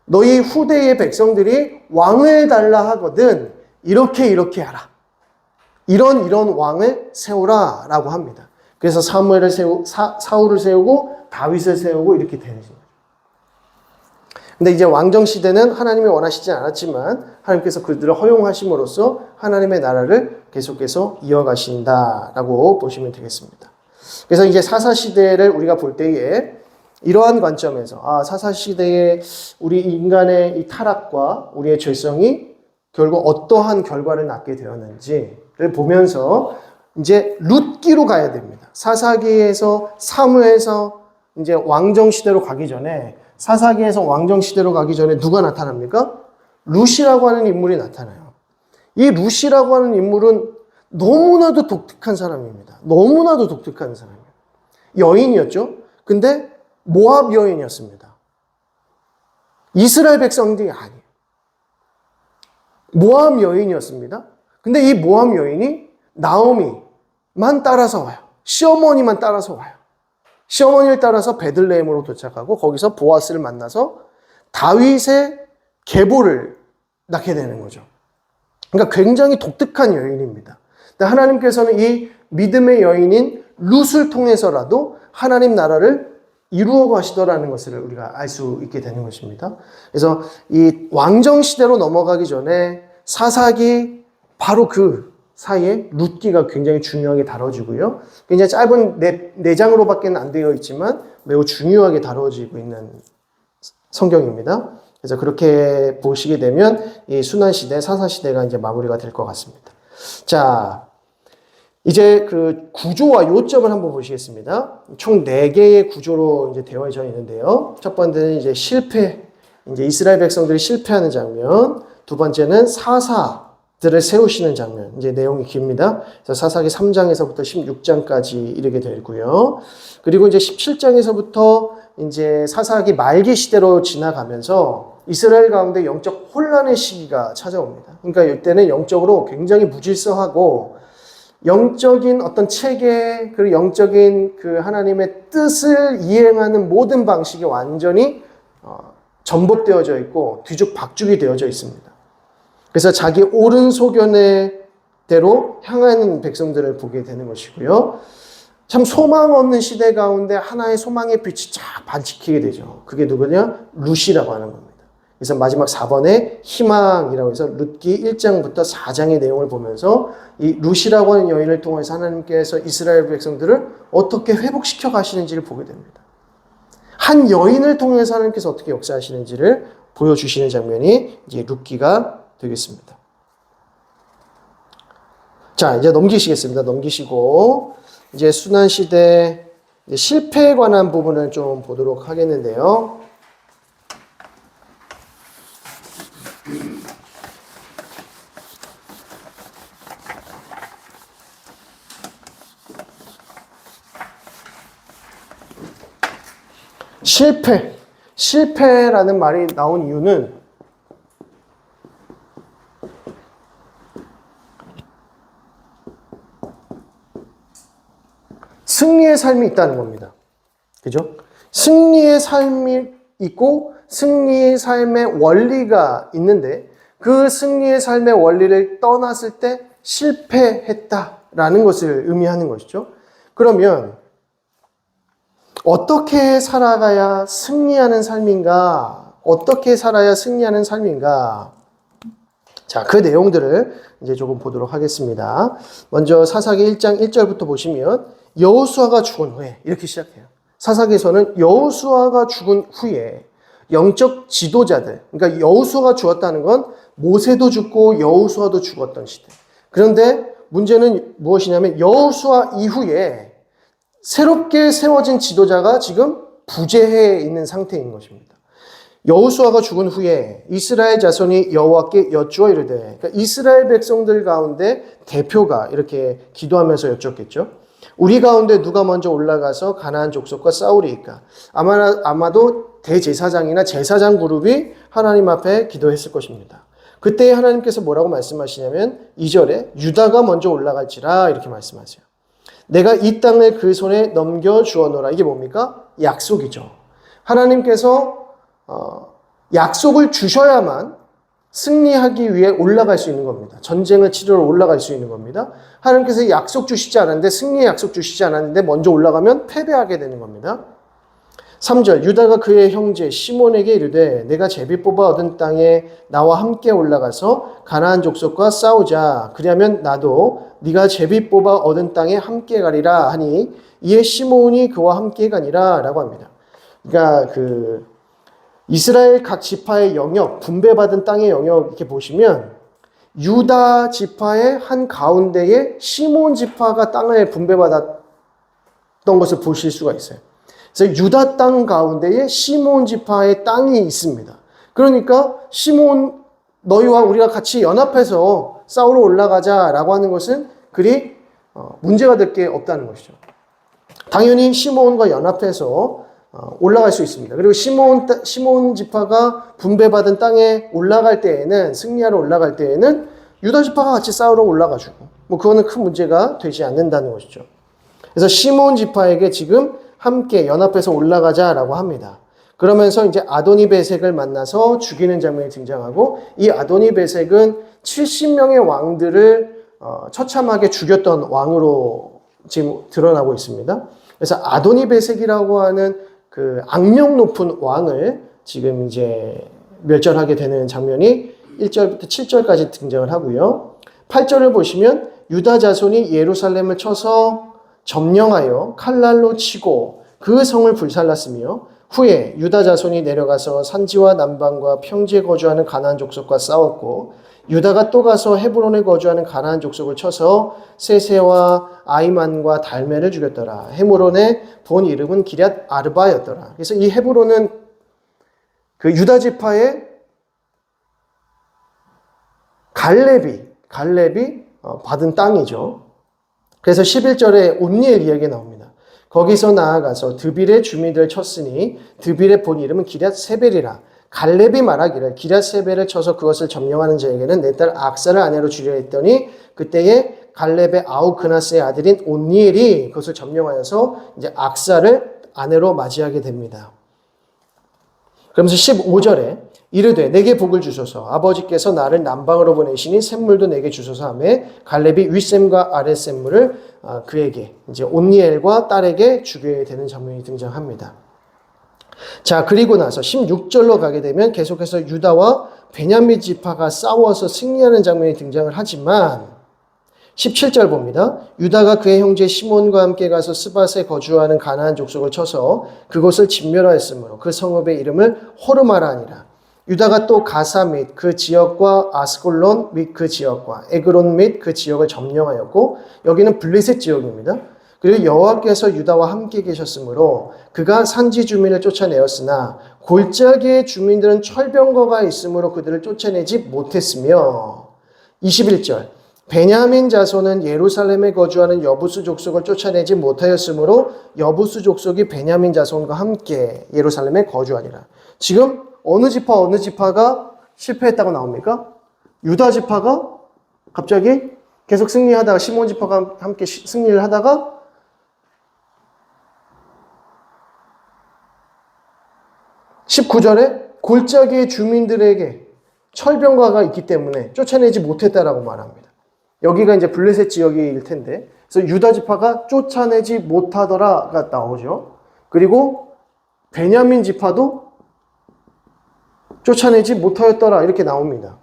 너희 후대의 백성들이 왕을 달라 하거든 이렇게 하라. 이런 왕을 세우라 라고 합니다. 그래서 사울을 세우고 다윗을 세우고 이렇게 되는 거죠. 근데 이제 왕정 시대는 하나님이 원하시지 않았지만 하나님께서 그들을 허용하심으로써 하나님의 나라를 계속해서 이어가신다라고 보시면 되겠습니다. 그래서 이제 사사시대를 우리가 볼 때에 이러한 관점에서 사사시대의 우리 인간의 이 타락과 우리의 죄성이 결국 어떠한 결과를 낳게 되었는지를 보면서 이제 룻기로 가야 됩니다. 사사기에서 사무에서 이제 왕정 시대로 가기 전에 사사기에서 왕정 시대로 가기 전에 누가 나타납니까? 룻이라고 하는 인물이 나타나요. 이 룻이라고 하는 인물은 너무나도 독특한 사람입니다. 너무나도 독특한 사람이에요. 여인이었죠. 근데 모압 여인이었습니다. 이스라엘 백성들이 아니에요. 모압 여인이었습니다. 근데 이 모압 여인이 나오미만 따라서 와요. 시어머니만 따라서 와요. 시어머니를 따라서 베들레헴으로 도착하고 거기서 보아스를 만나서 다윗의 계보를 낳게 되는 거죠. 그러니까 굉장히 독특한 여인입니다. 하나님께서는 이 믿음의 여인인 룻을 통해서라도 하나님 나라를 이루어 가시더라는 것을 우리가 알 수 있게 되는 것입니다. 그래서 이 왕정 시대로 넘어가기 전에 사사기 바로 그 사이에 룻기가 굉장히 중요하게 다뤄지고요. 굉장히 짧은 네 장으로밖에 안 되어 있지만 매우 중요하게 다뤄지고 있는 성경입니다. 그래서 그렇게 보시게 되면 이 순환시대, 사사시대가 이제 마무리가 될 것 같습니다. 자, 이제 그 구조와 요점을 한번 보시겠습니다. 총 4개의 구조로 이제 되어져 있는데요. 첫 번째는 이제 실패, 이제 이스라엘 백성들이 실패하는 장면. 두 번째는 사사들을 세우시는 장면. 이제 내용이 깁니다. 그래서 사사기 3장에서부터 16장까지 이르게 되고요. 그리고 이제 17장에서부터 이제 사사기 말기 시대로 지나가면서 이스라엘 가운데 영적 혼란의 시기가 찾아옵니다. 그러니까 이때는 영적으로 굉장히 무질서하고 영적인 어떤 체계, 그리고 영적인 그 하나님의 뜻을 이행하는 모든 방식이 완전히 전복되어져 있고 뒤죽박죽이 되어져 있습니다. 그래서 자기 옳은 소견대로 향하는 백성들을 보게 되는 것이고요. 참 소망 없는 시대 가운데 하나의 소망의 빛이 쫙 반짝이게 되죠. 그게 누구냐? 룻이라고 하는 겁니다. 그래서 마지막 4번에 희망이라고 해서 룻기 1장부터 4장의 내용을 보면서 이 룻이라고 하는 여인을 통해서 하나님께서 이스라엘 백성들을 어떻게 회복시켜 가시는지를 보게 됩니다. 한 여인을 통해서 하나님께서 어떻게 역사하시는지를 보여주시는 장면이 이제 룻기가 되겠습니다. 자, 이제 넘기시겠습니다. 넘기시고 이제 순환시대 실패에 관한 부분을 좀 보도록 하겠는데요. 실패라는 말이 나온 이유는 승리의 삶이 있다는 겁니다. 그죠? 승리의 삶이 있고 승리의 삶의 원리가 있는데 그 승리의 삶의 원리를 떠났을 때 실패했다라는 것을 의미하는 것이죠. 그러면 어떻게 살아가야 승리하는 삶인가? 어떻게 살아야 승리하는 삶인가? 자, 그 내용들을 이제 조금 보도록 하겠습니다. 먼저 사사기 1장 1절부터 보시면 여호수아가 죽은 후에 이렇게 시작해요. 사사기에서는 여호수아가 죽은 후에 영적 지도자들, 그러니까 여호수아가 죽었다는 건 모세도 죽고 여호수아도 죽었던 시대. 그런데 문제는 무엇이냐면 여호수아 이후에 새롭게 세워진 지도자가 지금 부재해 있는 상태인 것입니다. 여호수아가 죽은 후에 이스라엘 자손이 여호와께 여쭈어 이르되, 그러니까 이스라엘 백성들 가운데 대표가 이렇게 기도하면서 여쭙겠죠. 우리 가운데 누가 먼저 올라가서 가나안 족속과 싸우리이까? 아마도 대제사장이나 제사장 그룹이 하나님 앞에 기도했을 것입니다. 그때 하나님께서 뭐라고 말씀하시냐면 2절에 유다가 먼저 올라갈지라 이렇게 말씀하세요. 내가 이 땅을 그 손에 넘겨주어노라. 이게 뭡니까? 약속이죠. 하나님께서 약속을 주셔야만 승리하기 위해 올라갈 수 있는 겁니다. 전쟁을 치르러 올라갈 수 있는 겁니다. 하나님께서 약속 주시지 않았는데, 승리의 약속 주시지 않았는데 먼저 올라가면 패배하게 되는 겁니다. 3절 유다가 그의 형제 시몬에게 이르되 내가 제비 뽑아 얻은 땅에 나와 함께 올라가서 가나안 족속과 싸우자. 그리하면 나도 네가 제비 뽑아 얻은 땅에 함께 가리라 하니 이에 시몬이 그와 함께 가니라 라고 합니다. 그러니까 이스라엘 각 지파의 영역, 분배받은 땅의 영역 이렇게 보시면 유다 지파의 한 가운데에 시몬 지파가 땅을 분배받았던 것을 보실 수가 있어요. 그래서 유다 땅 가운데에 시몬 지파의 땅이 있습니다. 그러니까 시몬 너희와 우리가 같이 연합해서 싸우러 올라가자라고 하는 것은 그리 문제가 될 게 없다는 것이죠. 당연히 시몬과 연합해서 올라갈 수 있습니다. 그리고 시몬 지파가 분배받은 땅에 올라갈 때에는 승리하러 올라갈 때에는 유다 지파가 같이 싸우러 올라가주고 뭐 그거는 큰 문제가 되지 않는다는 것이죠. 그래서 시몬 지파에게 지금 함께 연합해서 올라가자라고 합니다. 그러면서 이제 아도니베색을 만나서 죽이는 장면이 등장하고 이 아도니베색은 70명의 왕들을 처참하게 죽였던 왕으로 지금 드러나고 있습니다. 그래서 아도니베색이라고 하는 그 악명 높은 왕을 지금 이제 멸절하게 되는 장면이 1절부터 7절까지 등장을 하고요. 8절을 보시면 유다 자손이 예루살렘을 쳐서 점령하여 칼날로 치고 그 성을 불살랐으며 후에 유다 자손이 내려가서 산지와 남방과 평지에 거주하는 가나안 족속과 싸웠고 유다가 또 가서 헤브론에 거주하는 가나안 족속을 쳐서 세세와 아이만과 달메를 죽였더라. 헤브론의 본 이름은 기럇 아르바였더라. 그래서 이 헤브론은 그 유다 지파의 갈렙이 받은 땅이죠. 그래서 11절에 온니엘 이야기가 나옵니다. 거기서 나아가서 드빌의 주민들을 쳤으니 드빌의 본 이름은 기럇 세벨이라. 갈렙이 말하기를 기럇 세벨을 쳐서 그것을 점령하는 자에게는 내 딸 악사를 아내로 주려 했더니 그때에 갈렙의 아우 그나스의 아들인 온니엘이 그것을 점령하여서 이제 악사를 아내로 맞이하게 됩니다. 그러면서 15절에 이르되 내게 복을 주소서 아버지께서 나를 남방으로 보내시니 샘물도 내게 주소서 하매 갈렙이 윗샘과 아랫샘물을 그에게 이제 온니엘과 딸에게 주게 되는 장면이 등장합니다. 자, 그리고 나서 16절로 가게 되면 계속해서 유다와 베냐민 지파가 싸워서 승리하는 장면이 등장을 하지만 17절 봅니다. 유다가 그의 형제 시몬과 함께 가서 스밧에 거주하는 가나안 족속을 쳐서 그곳을 진멸하였으므로 그 성읍의 이름을 호르마라 하니라. 유다가 또 가사 및 그 지역과 아스콜론 및 그 지역과 에그론 및 그 지역을 점령하였고 여기는 블레셋 지역입니다. 그리고 여호와께서 유다와 함께 계셨으므로 그가 산지 주민을 쫓아내었으나 골짜기의 주민들은 철병거가 있으므로 그들을 쫓아내지 못했으며 21절 베냐민 자손은 예루살렘에 거주하는 여부수 족속을 쫓아내지 못하였으므로 여부수 족속이 베냐민 자손과 함께 예루살렘에 거주하니라. 지금 어느 지파가 실패했다고 나옵니까? 유다 지파가 갑자기 계속 승리하다가 시몬 지파가 함께 승리를 하다가 19절에 골짜기의 주민들에게 철병과가 있기 때문에 쫓아내지 못했다라고 말합니다. 여기가 이제 블레셋 지역일 텐데, 그래서 유다 지파가 쫓아내지 못하더라가 나오죠. 그리고 베냐민 지파도 쫓아내지 못하였더라 이렇게 나옵니다.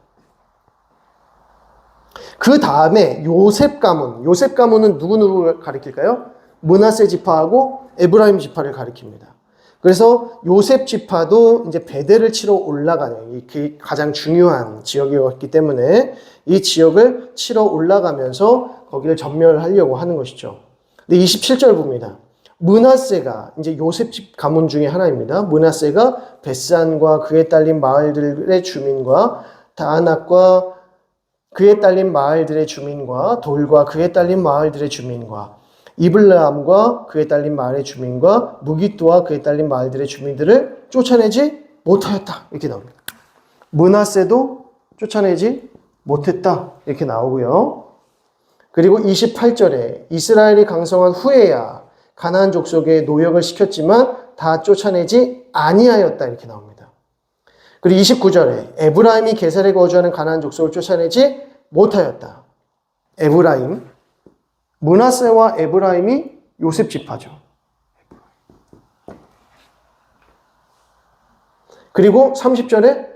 그 다음에 요셉 가문은 누구를 가리킬까요? 므낫세 지파하고 에브라임 지파를 가리킵니다. 그래서 요셉 지파도 이제 베델을 치러 올라가는 이 가장 중요한 지역이었기 때문에 이 지역을 치러 올라가면서 거기를 점멸하려고 하는 것이죠. 근데 27절 봅니다. 므낫세가 이제 요셉 집 가문 중에 하나입니다. 므낫세가 벳산과 그에 딸린 마을들의 주민과 다아낙과 그에 딸린 마을들의 주민과 돌과 그에 딸린 마을들의 주민과 이블람과 그에 딸린 마을의 주민과 무기또와 그에 딸린 마을들의 주민들을 쫓아내지 못하였다 이렇게 나옵니다. 므낫세도 쫓아내지 못했다 이렇게 나오고요. 그리고 28절에 이스라엘이 강성한 후에야 가나안 족속에 노역을 시켰지만 다 쫓아내지 아니하였다 이렇게 나옵니다. 그리고 29절에 에브라임이 게살에 거주하는 가나안 족속을 쫓아내지 못하였다. 에브라임, 므낫세와 에브라임이 요셉 지파죠. 그리고 30절에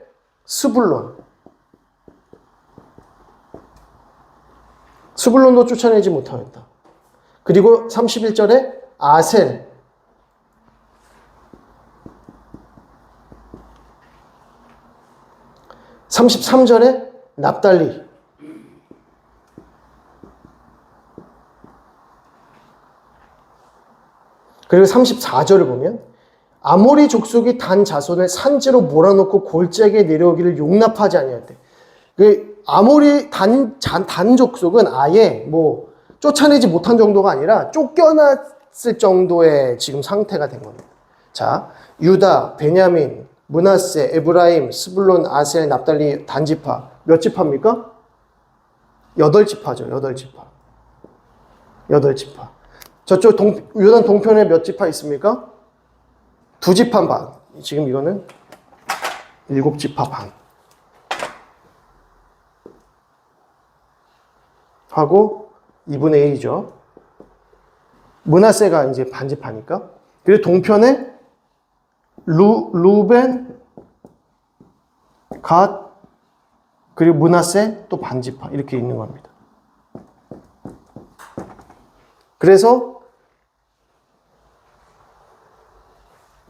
스불론도 쫓아내지 못하였다. 그리고 31절에 아셀, 33절에 납달리, 그리고 34절을 보면 아모리 족속이 단 자손을 산지로 몰아놓고 골짜기에 내려오기를 용납하지 아니하였대. 그 아모리 단 족속은 아예 뭐 쫓아내지 못한 정도가 아니라 쫓겨났을 정도의 지금 상태가 된 겁니다. 자, 유다, 베냐민, 므낫세, 에브라임, 스불론, 아셀, 납달리 단지파. 몇 지파입니까? 8지파죠. 8지파. 8지파. 저쪽 요단 동편에 몇 지파 있습니까? 2지파 반. 지금 이거는 7지파 반. 하고 2분의 1이죠. 므낫세가 이제 반지파니까. 그리고 동편에 루벤, 갓, 그리고 므낫세 또 반지파 이렇게 있는 겁니다. 그래서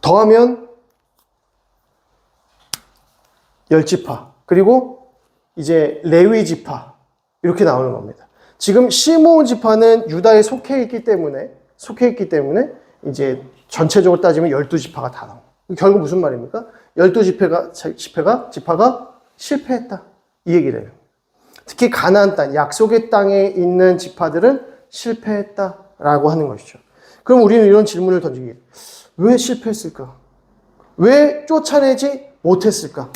더하면 10지파 그리고 이제 레위 지파 이렇게 나오는 겁니다. 지금 시므온 지파는 유다에 속해 있기 때문에 이제 전체적으로 따지면 12지파가 다 나옵니다. 결국 무슨 말입니까? 12지파가 실패했다. 이 얘기를 해요. 특히 가나안 땅, 약속의 땅에 있는 지파들은 실패했다라고 하는 것이죠. 그럼 우리는 이런 질문을 던지게, 왜 실패했을까? 왜 쫓아내지 못했을까?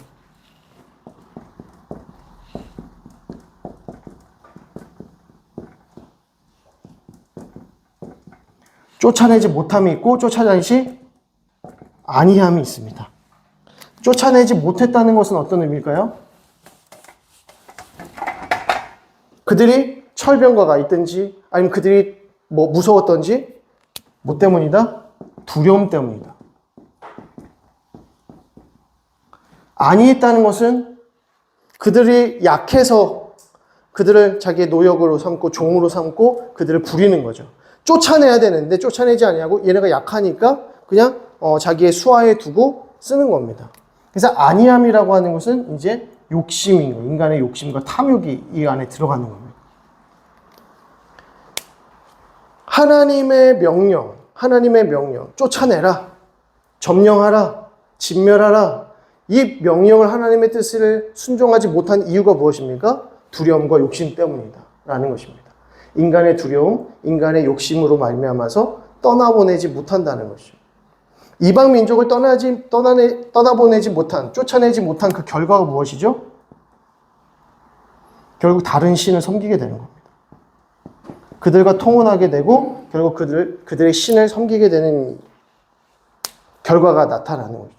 쫓아내지 못함이 있고 쫓아내지 아니함이 있습니다. 쫓아내지 못했다는 것은 어떤 의미일까요? 그들이 철병과가 있든지 아니면 그들이 뭐 무서웠던지 뭐 때문이다? 두려움 때문이다. 아니했다는 것은 그들이 약해서 그들을 자기의 노역으로 삼고 종으로 삼고 그들을 부리는 거죠. 쫓아내야 되는데 쫓아내지 아니하고 얘네가 약하니까 그냥 자기의 수하에 두고 쓰는 겁니다. 그래서 아니함이라고 하는 것은 이제 욕심인 거예요. 인간의 욕심과 탐욕이 이 안에 들어가는 겁니다. 하나님의 명령, 쫓아내라, 점령하라, 진멸하라. 이 명령을 하나님의 뜻을 순종하지 못한 이유가 무엇입니까? 두려움과 욕심 때문이다 라는 것입니다. 인간의 두려움, 인간의 욕심으로 말미암아서 떠나보내지 못한다는 것이죠. 이방 민족을 떠나보내지 못한, 쫓아내지 못한 그 결과가 무엇이죠? 결국 다른 신을 섬기게 되는 겁니다. 그들과 통혼하게 되고 결국 그들의 신을 섬기게 되는 결과가 나타나는 거죠.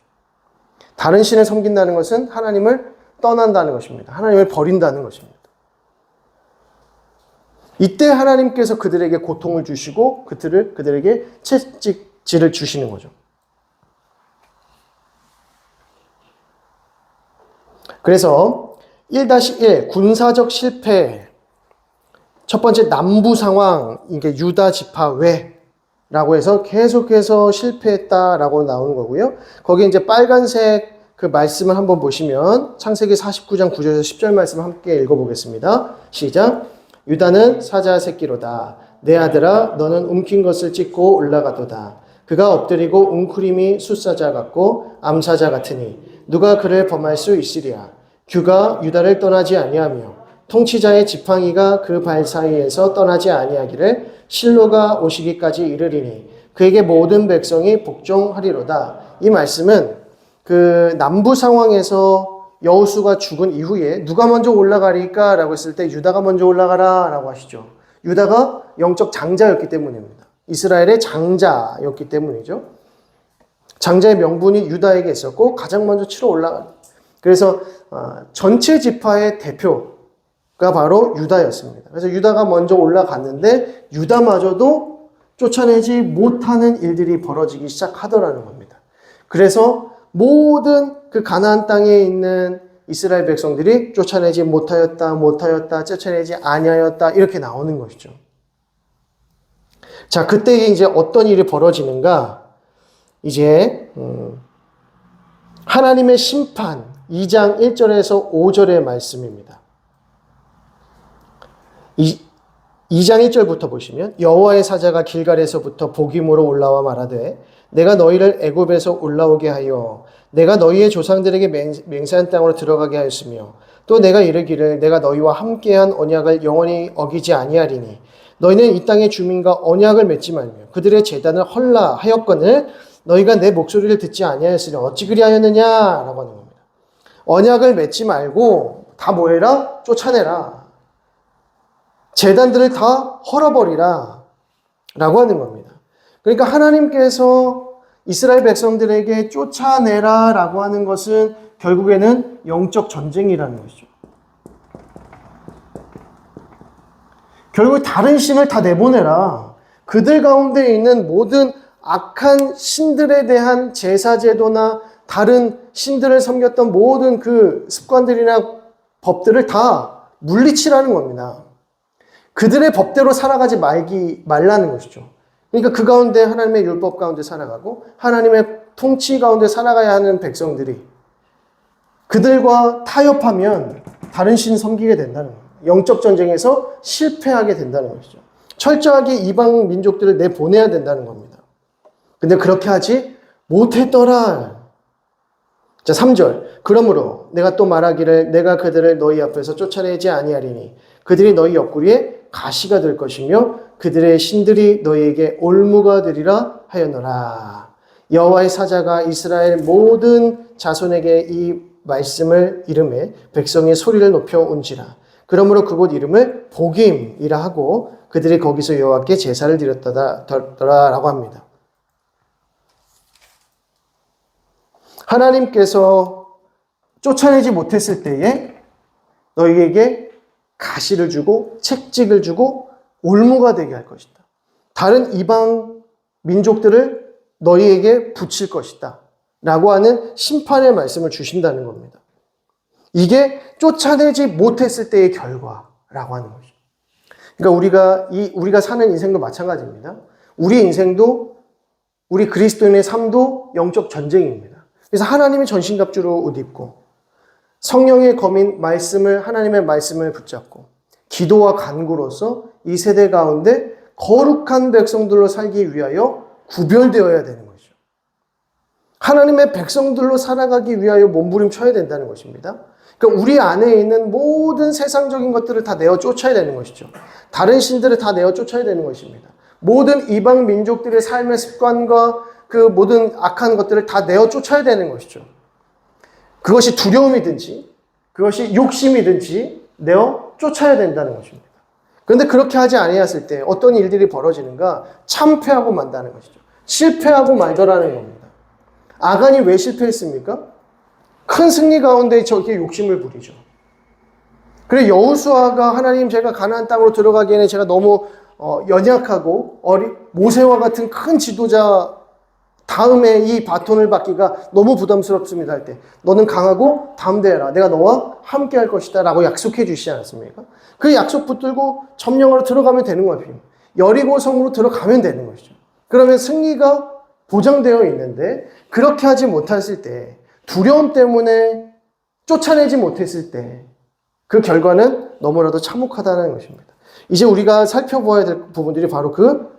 다른 신을 섬긴다는 것은 하나님을 떠난다는 것입니다. 하나님을 버린다는 것입니다. 이때 하나님께서 그들에게 고통을 주시고 그들에게 채찍질을 주시는 거죠. 그래서 1-1 군사적 실패, 첫 번째 남부 상황, 이게 유다 지파 외라고 해서 계속해서 실패했다라고 나오는 거고요. 거기 이제 빨간색 그 말씀을 한번 보시면 창세기 49장 9절에서 10절 말씀 함께 읽어보겠습니다. 시작. 유다는 사자 새끼로다. 내 아들아 너는 움킨 것을 찢고 올라가도다. 그가 엎드리고 웅크림이 숫사자 같고 암사자 같으니 누가 그를 범할 수 있으랴. 규가 유다를 떠나지 아니하며 통치자의 지팡이가 그 발 사이에서 떠나지 아니하기를 실로가 오시기까지 이르리니 그에게 모든 백성이 복종하리로다. 이 말씀은 그 남부 상황에서 여호수가 죽은 이후에 누가 먼저 올라가리까? 라고 했을 때 유다가 먼저 올라가라 라고 하시죠. 유다가 영적 장자였기 때문입니다. 이스라엘의 장자였기 때문이죠. 장자의 명분이 유다에게 있었고 가장 먼저 치러 올라가. 그래서 전체 지파의 대표가 바로 유다였습니다. 그래서 유다가 먼저 올라갔는데 유다마저도 쫓아내지 못하는 일들이 벌어지기 시작하더라는 겁니다. 그래서 모든 그 가나안 땅에 있는 이스라엘 백성들이 쫓아내지 못하였다, 쫓아내지 아니하였다 이렇게 나오는 것이죠. 자, 그때 이제 어떤 일이 벌어지는가? 이제 하나님의 심판 2장 1절에서 5절의 말씀입니다. 2장 1절부터 보시면 여호와의 사자가 길갈에서부터 보김으로 올라와 말하되 내가 너희를 애굽에서 올라오게 하여 내가 너희의 조상들에게 맹세한 땅으로 들어가게 하였으며 또 내가 이르기를 내가 너희와 함께한 언약을 영원히 어기지 아니하리니 너희는 이 땅의 주민과 언약을 맺지 말며 그들의 제단을 헐라 하였거늘 너희가 내 목소리를 듣지 아니하였으니 어찌 그리하였느냐라고 하는 겁니다. 언약을 맺지 말고 다 뭐해라? 쫓아내라. 제단들을 다 헐어버리라 라고 하는 겁니다. 그러니까 하나님께서 이스라엘 백성들에게 쫓아내라 라고 하는 것은 결국에는 영적 전쟁이라는 것이죠. 결국 다른 신을 다 내보내라. 그들 가운데 있는 모든 악한 신들에 대한 제사제도나 다른 신들을 섬겼던 모든 그 습관들이나 법들을 다 물리치라는 겁니다. 그들의 법대로 살아가지 말라는 것이죠. 그러니까 그 가운데 하나님의 율법 가운데 살아가고 하나님의 통치 가운데 살아가야 하는 백성들이 그들과 타협하면 다른 신 섬기게 된다는 거예요. 영적 전쟁에서 실패하게 된다는 것이죠. 철저하게 이방 민족들을 내보내야 된다는 겁니다. 근데 그렇게 하지 못했더라. 자, 3절. 그러므로 내가 또 말하기를 내가 그들을 너희 앞에서 쫓아내지 아니하리니 그들이 너희 옆구리에 가시가 될 것이며 그들의 신들이 너희에게 올무가 되리라 하였노라. 여호와의 사자가 이스라엘 모든 자손에게 이 말씀을 이름에 백성의 소리를 높여 온지라. 그러므로 그곳 이름을 보김이라 하고 그들이 거기서 여호와께 제사를 드렸더라라고 합니다. 하나님께서 쫓아내지 못했을 때에 너희에게 가시를 주고 채찍을 주고 올무가 되게 할 것이다. 다른 이방 민족들을 너희에게 붙일 것이다. 라고 하는 심판의 말씀을 주신다는 겁니다. 이게 쫓아내지 못했을 때의 결과라고 하는 것이죠. 그러니까 우리가 사는 인생도 마찬가지입니다. 우리 인생도 우리 그리스도인의 삶도 영적 전쟁입니다. 그래서 하나님의 전신갑주로 옷 입고 성령의 검인 하나님의 말씀을 붙잡고 기도와 간구로서 이 세대 가운데 거룩한 백성들로 살기 위하여 구별되어야 되는 거죠. 하나님의 백성들로 살아가기 위하여 몸부림쳐야 된다는 것입니다. 그러니까 우리 안에 있는 모든 세상적인 것들을 다 내어 쫓아야 되는 것이죠. 다른 신들을 다 내어 쫓아야 되는 것입니다. 모든 이방 민족들의 삶의 습관과 그 모든 악한 것들을 다 내어 쫓아야 되는 것이죠. 그것이 두려움이든지 그것이 욕심이든지 내어 쫓아야 된다는 것입니다. 그런데 그렇게 하지 아니했을 때 어떤 일들이 벌어지는가? 참패하고 만다는 것이죠. 실패하고 말더라는 겁니다. 아간이 왜 실패했습니까? 큰 승리 가운데 저기에 욕심을 부리죠. 그래 여호수아가 하나님 제가 가나안 땅으로 들어가기에는 제가 너무 연약하고 모세와 같은 큰 지도자 다음에 이 바톤을 받기가 너무 부담스럽습니다 할 때 너는 강하고 담대해라. 내가 너와 함께 할 것이다 라고 약속해 주시지 않았습니까? 그 약속 붙들고 점령하러 들어가면 되는 거예요. 여리고 성으로 들어가면 되는 것이죠. 그러면 승리가 보장되어 있는데 그렇게 하지 못했을 때 두려움 때문에 쫓아내지 못했을 때 그 결과는 너무나도 참혹하다는 것입니다. 이제 우리가 살펴보아야 될 부분들이 바로 그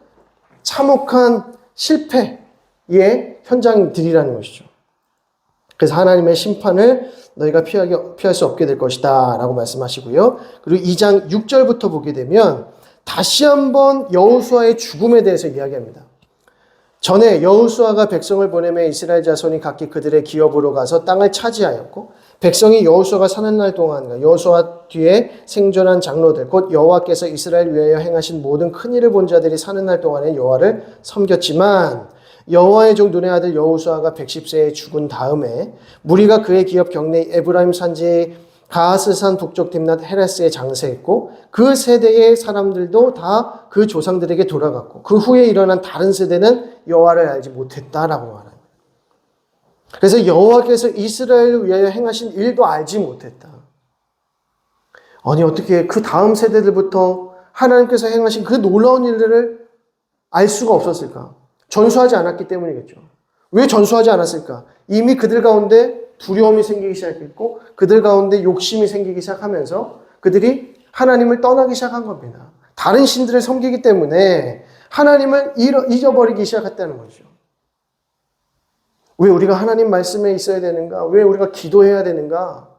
참혹한 실패의 현장들이라는 것이죠. 그래서 하나님의 심판을 너희가 피할 수 없게 될 것이다 라고 말씀하시고요. 그리고 2장 6절부터 보게 되면 다시 한번 여호수아의 죽음에 대해서 이야기합니다. 전에 여호수아가 백성을 보내며 이스라엘 자손이 각기 그들의 기업으로 가서 땅을 차지하였고 백성이 여호수아가 사는 날 동안 여호수아 뒤에 생존한 장로들 곧 여호와께서 이스라엘 위하여 행하신 모든 큰 일을 본 자들이 사는 날 동안에 여호와를 섬겼지만 여호와의 종 눈의 아들 여호수아가 110세에 죽은 다음에 무리가 그의 기업 경내 에브라임 산지 가하스산 북쪽 딥낫 헤레스에 장세했고 그 세대의 사람들도 다 그 조상들에게 돌아갔고 그 후에 일어난 다른 세대는 여호와를 알지 못했다라고 말합니다. 그래서 여호와께서 이스라엘을 위하여 행하신 일도 알지 못했다. 아니 어떻게 그 다음 세대들부터 하나님께서 행하신 그 놀라운 일들을 알 수가 없었을까? 전수하지 않았기 때문이겠죠. 왜 전수하지 않았을까? 이미 그들 가운데 두려움이 생기기 시작했고 그들 가운데 욕심이 생기기 시작하면서 그들이 하나님을 떠나기 시작한 겁니다. 다른 신들을 섬기기 때문에 하나님을 잊어버리기 시작했다는 거죠. 왜 우리가 하나님 말씀에 있어야 되는가? 왜 우리가 기도해야 되는가?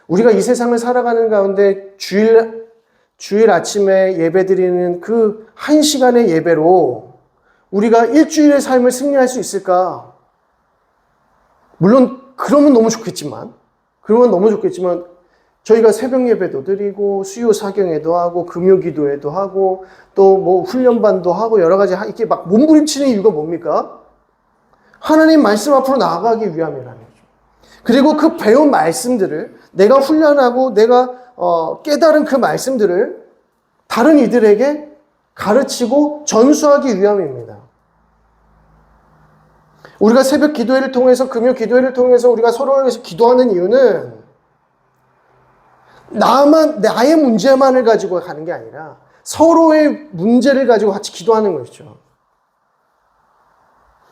우리가 이 세상을 살아가는 가운데 주일 아침에 예배드리는 그 1시간의 예배로 우리가 일주일의 삶을 승리할 수 있을까? 물론 그러면 너무 좋겠지만 저희가 새벽 예배도 드리고 수요 사경회도 하고 금요 기도회도 하고 또 뭐 훈련반도 하고 여러 가지 이렇게 막 몸부림치는 이유가 뭡니까? 하나님 말씀 앞으로 나아가기 위함이라는 거죠. 그리고 그 배운 말씀들을 내가 훈련하고 내가 깨달은 그 말씀들을 다른 이들에게 가르치고 전수하기 위함입니다. 우리가 새벽 기도회를 통해서 금요 기도회를 통해서 우리가 서로를 위해서 기도하는 이유는 나의 문제만을 가지고 가는 게 아니라 서로의 문제를 가지고 같이 기도하는 것이죠.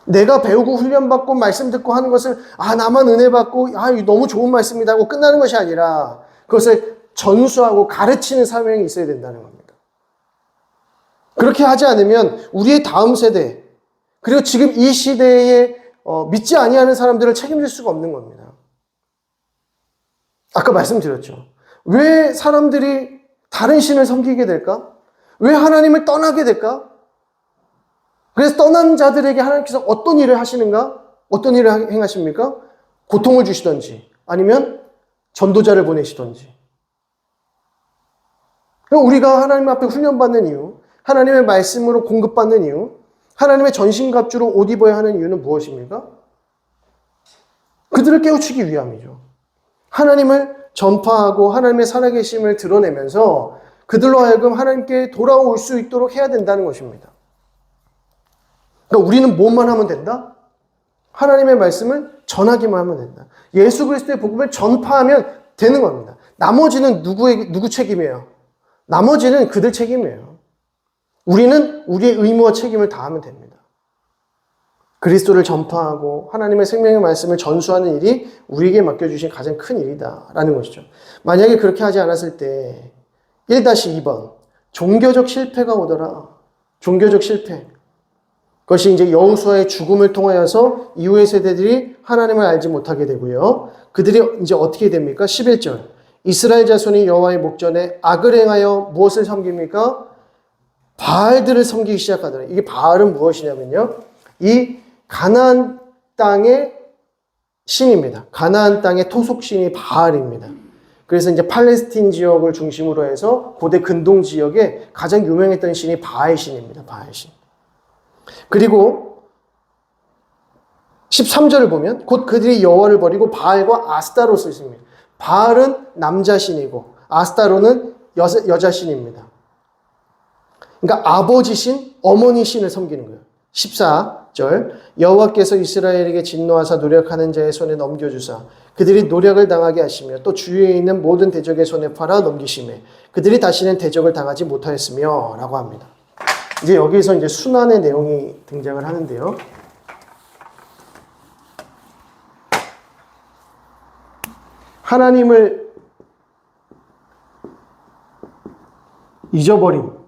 내가 배우고 훈련받고 말씀 듣고 하는 것을 나만 은혜 받고 이거 너무 좋은 말씀이다 하고 끝나는 것이 아니라 그것을 전수하고 가르치는 사명이 있어야 된다는 겁니다. 그렇게 하지 않으면 우리의 다음 세대 그리고 지금 이 시대에 믿지 아니하는 사람들을 책임질 수가 없는 겁니다. 아까 말씀드렸죠. 왜 사람들이 다른 신을 섬기게 될까? 왜 하나님을 떠나게 될까? 그래서 떠난 자들에게 하나님께서 어떤 일을 하시는가? 어떤 일을 행하십니까? 고통을 주시던지 아니면 전도자를 보내시던지. 우리가 하나님 앞에 훈련받는 이유, 하나님의 말씀으로 공급받는 이유, 하나님의 전신갑주로 옷 입어야 하는 이유는 무엇입니까? 그들을 깨우치기 위함이죠. 하나님을 전파하고 하나님의 살아계심을 드러내면서 그들로 하여금 하나님께 돌아올 수 있도록 해야 된다는 것입니다. 그러니까 우리는 뭐만 하면 된다? 하나님의 말씀을 전하기만 하면 된다. 예수 그리스도의 복음을 전파하면 되는 겁니다. 나머지는 누구 책임이에요? 나머지는 그들 책임이에요. 우리는 우리의 의무와 책임을 다하면 됩니다. 그리스도를 전파하고 하나님의 생명의 말씀을 전수하는 일이 우리에게 맡겨주신 가장 큰 일이다라는 것이죠. 만약에 그렇게 하지 않았을 때 1-2번 종교적 실패가 오더라. 종교적 실패. 그것이 이제 여호수아의 죽음을 통하여서 이후의 세대들이 하나님을 알지 못하게 되고요. 그들이 이제 어떻게 됩니까? 11절. 이스라엘 자손이 여호와의 목전에 악을 행하여 무엇을 섬깁니까? 바알들을 섬기기 시작하더라. 이게 바알은 무엇이냐면요. 이 가나안 땅의 신입니다. 가나안 땅의 토속신이 바알입니다. 그래서 이제 팔레스틴 지역을 중심으로 해서 고대 근동 지역에 가장 유명했던 신이 바알 신입니다. 바알 신. 그리고 13절을 보면 곧 그들이 여호와를 버리고 바알과 아스타롯을 씁니다. 바알은 남자 신이고 아스타롯은 여자 신입니다. 그러니까 아버지 신, 어머니 신을 섬기는 거예요. 14절 여호와께서 이스라엘에게 진노하사 노력하는 자의 손에 넘겨주사 그들이 노력을 당하게 하시며 또 주위에 있는 모든 대적의 손에 팔아 넘기시매 그들이 다시는 대적을 당하지 못하였으며 라고 합니다. 이제 여기서 이제 순환의 내용이 등장을 하는데요. 하나님을 잊어버림.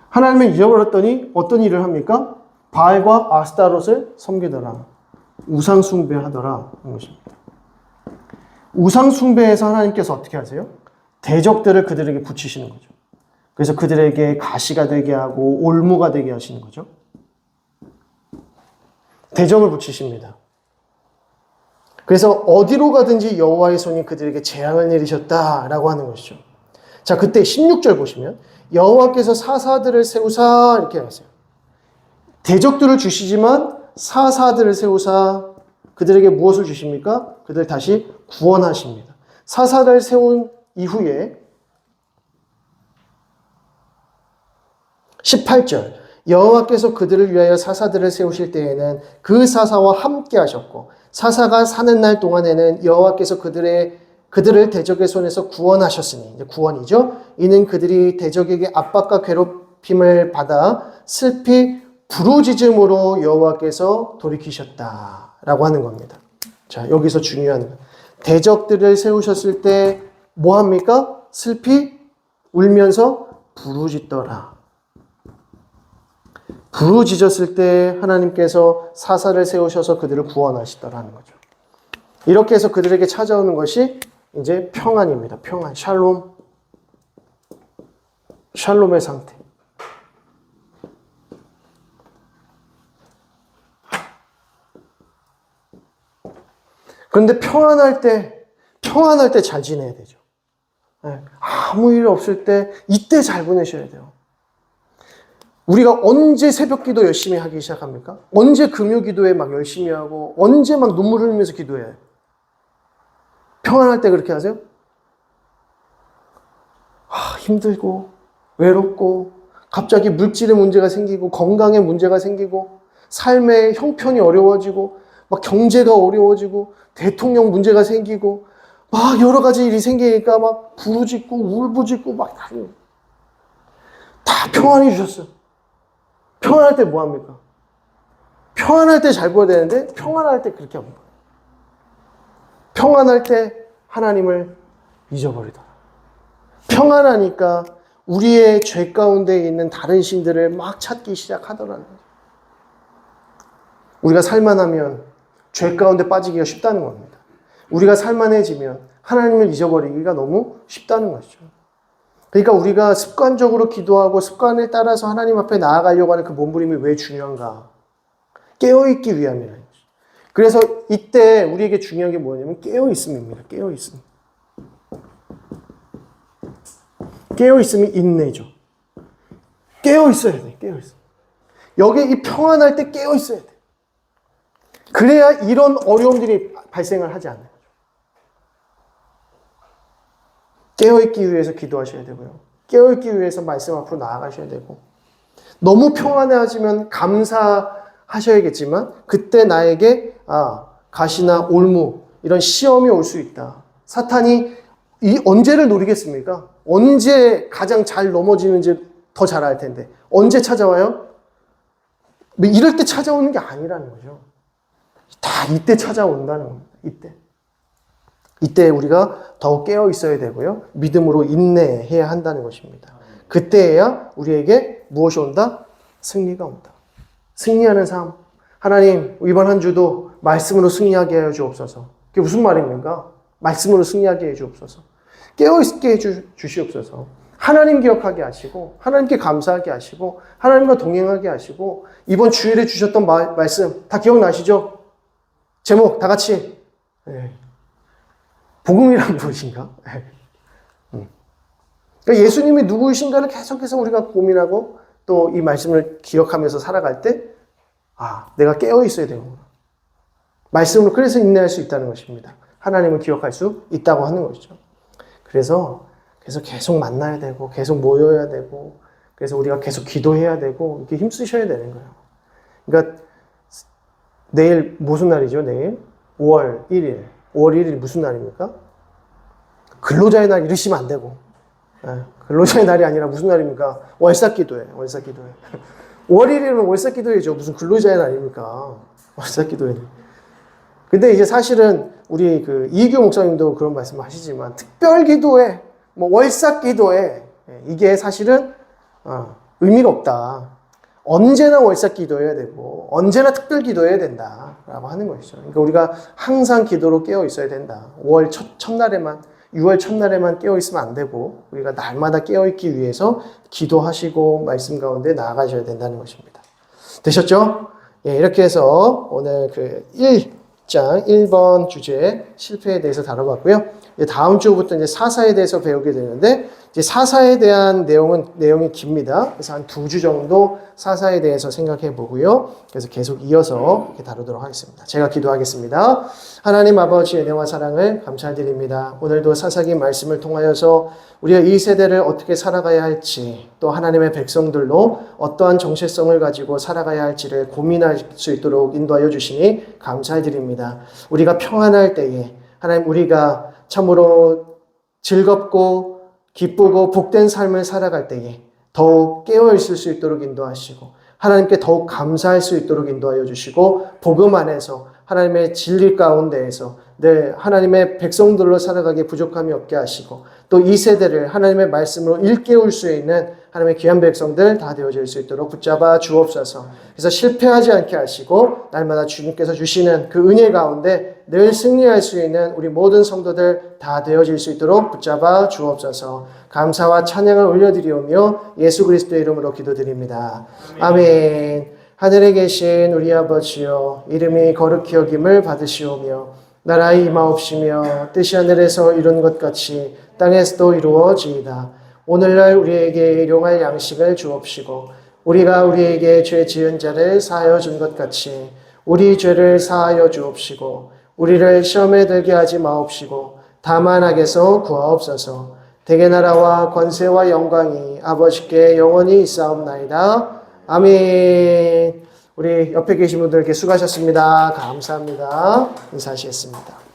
하나님을 잊어버렸더니 어떤 일을 합니까? 바알과 아스타롯을 섬기더라. 우상숭배하더라. 하는 것입니다. 우상숭배에서 하나님께서 어떻게 하세요? 대적들을 그들에게 붙이시는 거죠. 그래서 그들에게 가시가 되게 하고 올무가 되게 하시는 거죠. 대적을 붙이십니다. 그래서 어디로 가든지 여호와의 손이 그들에게 재앙을 내리셨다라고 하는 것이죠. 자, 그때 16절 보시면 여호와께서 사사들을 세우사 이렇게 하세요. 대적들을 주시지만 사사들을 세우사 그들에게 무엇을 주십니까? 그들 다시 구원하십니다. 사사를 세운 이후에 18절 여호와께서 그들을 위하여 사사들을 세우실 때에는 그 사사와 함께 하셨고 사사가 사는 날 동안에는 여호와께서 그들을 대적의 손에서 구원하셨으니 이제 구원이죠. 이는 그들이 대적에게 압박과 괴롭힘을 받아 슬피 부르짖음으로 여호와께서 돌이키셨다라고 하는 겁니다. 자, 여기서 중요한 거. 대적들을 세우셨을 때 뭐 합니까? 슬피 울면서 부르짖더라. 부르짖었을 때 하나님께서 사사를 세우셔서 그들을 구원하시더라는 거죠. 이렇게 해서 그들에게 찾아오는 것이 이제 평안입니다. 평안, 샬롬. 샬롬의 상태. 그런데 평안할 때 잘 지내야 되죠. 아무 일 없을 때 이때 잘 보내셔야 돼요. 우리가 언제 새벽 기도 열심히 하기 시작합니까? 언제 금요 기도에 막 열심히 하고 언제 막 눈물 흘리면서 기도해요? 평안할 때 그렇게 하세요? 힘들고 외롭고 갑자기 물질의 문제가 생기고 건강에 문제가 생기고 삶의 형편이 어려워지고 막 경제가 어려워지고 대통령 문제가 생기고 막 여러 가지 일이 생기니까 막 부르짖고 울부짖고 막 다 평안해 주셨어요. 평안할 때 뭐 합니까? 평안할 때 잘 보여야 되는데 평안할 때 그렇게 합니다. 평안할 때 하나님을 잊어버리더라. 평안하니까 우리의 죄 가운데 있는 다른 신들을 막 찾기 시작하더라는 거죠. 우리가 살만하면 죄 가운데 빠지기가 쉽다는 겁니다. 우리가 살만해지면 하나님을 잊어버리기가 너무 쉽다는 것이죠. 그러니까 우리가 습관적으로 기도하고 습관을 따라서 하나님 앞에 나아가려고 하는 그 몸부림이 왜 중요한가? 깨어있기 위함이라는 거죠. 그래서 이때 우리에게 중요한 게 뭐냐면 깨어있음입니다. 깨어있음. 깨어있음이 인내죠. 깨어있어야 돼. 깨어있어. 여기 이 평안할 때 깨어있어야 돼. 그래야 이런 어려움들이 발생을 하지 않아요. 깨어있기 위해서 기도하셔야 되고요. 깨어있기 위해서 말씀 앞으로 나아가셔야 되고 너무 평안해지면 감사하셔야겠지만 그때 나에게 가시나 올무 이런 시험이 올 수 있다. 사탄이 이 언제를 노리겠습니까? 언제 가장 잘 넘어지는지 더 잘 알 텐데 언제 찾아와요? 이럴 때 찾아오는 게 아니라는 거죠. 다 이때 찾아온다는 겁니다. 이때 우리가 더욱 깨어 있어야 되고요. 믿음으로 인내해야 한다는 것입니다. 그때야 우리에게 무엇이 온다? 승리가 온다. 승리하는 삶. 하나님 이번 한 주도 말씀으로 승리하게 하여 주옵소서. 그게 무슨 말입니까? 말씀으로 승리하게 해 주옵소서. 깨어있게 해 주시옵소서. 하나님 기억하게 하시고 하나님께 감사하게 하시고 하나님과 동행하게 하시고 이번 주일에 주셨던 말씀 다 기억나시죠? 제목 다 같이 복음이란 무엇인가? 그러니까 예수님이 누구이신가를 계속해서 우리가 고민하고 또 이 말씀을 기억하면서 살아갈 때 내가 깨어있어야 되는구나. 말씀으로 그래서 인내할 수 있다는 것입니다. 하나님을 기억할 수 있다고 하는 것이죠. 그래서 계속 만나야 되고 계속 모여야 되고 그래서 우리가 계속 기도해야 되고 이렇게 힘쓰셔야 되는 거예요. 그러니까 내일 무슨 날이죠? 내일 5월 1일. 5월 1일이 무슨 날입니까? 근로자의 날 이러시면 안 되고 근로자의 날이 아니라 무슨 날입니까? 월삭기도예요. 월삭기도회. 5월 1일은 월삭기도회죠. 무슨 근로자의 날입니까? 월삭기도회. 근데 이제 사실은 우리 그 이규 목사님도 그런 말씀을 하시지만 특별기도회, 월삭기도회 이게 사실은 의미가 없다. 언제나 월삭 기도해야 되고 언제나 특별 기도해야 된다라고 하는 것이죠. 그러니까 우리가 항상 기도로 깨어 있어야 된다. 5월 첫날에만 6월 첫날에만 깨어 있으면 안 되고 우리가 날마다 깨어 있기 위해서 기도하시고 말씀 가운데 나아가셔야 된다는 것입니다. 되셨죠? 이렇게 해서 오늘 그 1장 1번 주제 실패에 대해서 다뤄봤고요. 다음 주부터 이제 사사에 대해서 배우게 되는데 이제 사사에 대한 내용이 깁니다. 그래서 한 2주 정도 사사에 대해서 생각해 보고요. 그래서 계속 이어서 이렇게 다루도록 하겠습니다. 제가 기도하겠습니다. 하나님 아버지의 은혜와 사랑을 감사드립니다. 오늘도 사사기 말씀을 통하여서 우리가 이 세대를 어떻게 살아가야 할지 또 하나님의 백성들로 어떠한 정체성을 가지고 살아가야 할지를 고민할 수 있도록 인도하여 주시니 감사드립니다. 우리가 평안할 때에 하나님 우리가 참으로 즐겁고 기쁘고 복된 삶을 살아갈 때에 더욱 깨어있을 수 있도록 인도하시고 하나님께 더욱 감사할 수 있도록 인도하여 주시고 복음 안에서 하나님의 진리 가운데에서 늘 하나님의 백성들로 살아가기 부족함이 없게 하시고 또 이 세대를 하나님의 말씀으로 일깨울 수 있는 하나님의 귀한 백성들 다 되어질 수 있도록 붙잡아 주옵소서. 그래서 실패하지 않게 하시고 날마다 주님께서 주시는 그 은혜 가운데 늘 승리할 수 있는 우리 모든 성도들 다 되어질 수 있도록 붙잡아 주옵소서. 감사와 찬양을 올려드리오며 예수 그리스도의 이름으로 기도드립니다. 아멘. 하늘에 계신 우리 아버지여, 이름이 거룩히 여김을 받으시오며 나라의 임하옵시며 뜻이 하늘에서 이룬 것 같이 땅에서도 이루어지이다. 오늘날 우리에게 일용할 양식을 주옵시고 우리가 우리에게 죄 지은 자를 사하여 준 것 같이 우리 죄를 사하여 주옵시고 우리를 시험에 들게 하지 마옵시고 다만 악에서 구하옵소서. 대개 나라와 권세와 영광이 아버지께 영원히 있사옵나이다. 아멘. 우리 옆에 계신 분들께 수고하셨습니다. 감사합니다. 인사하시겠습니다.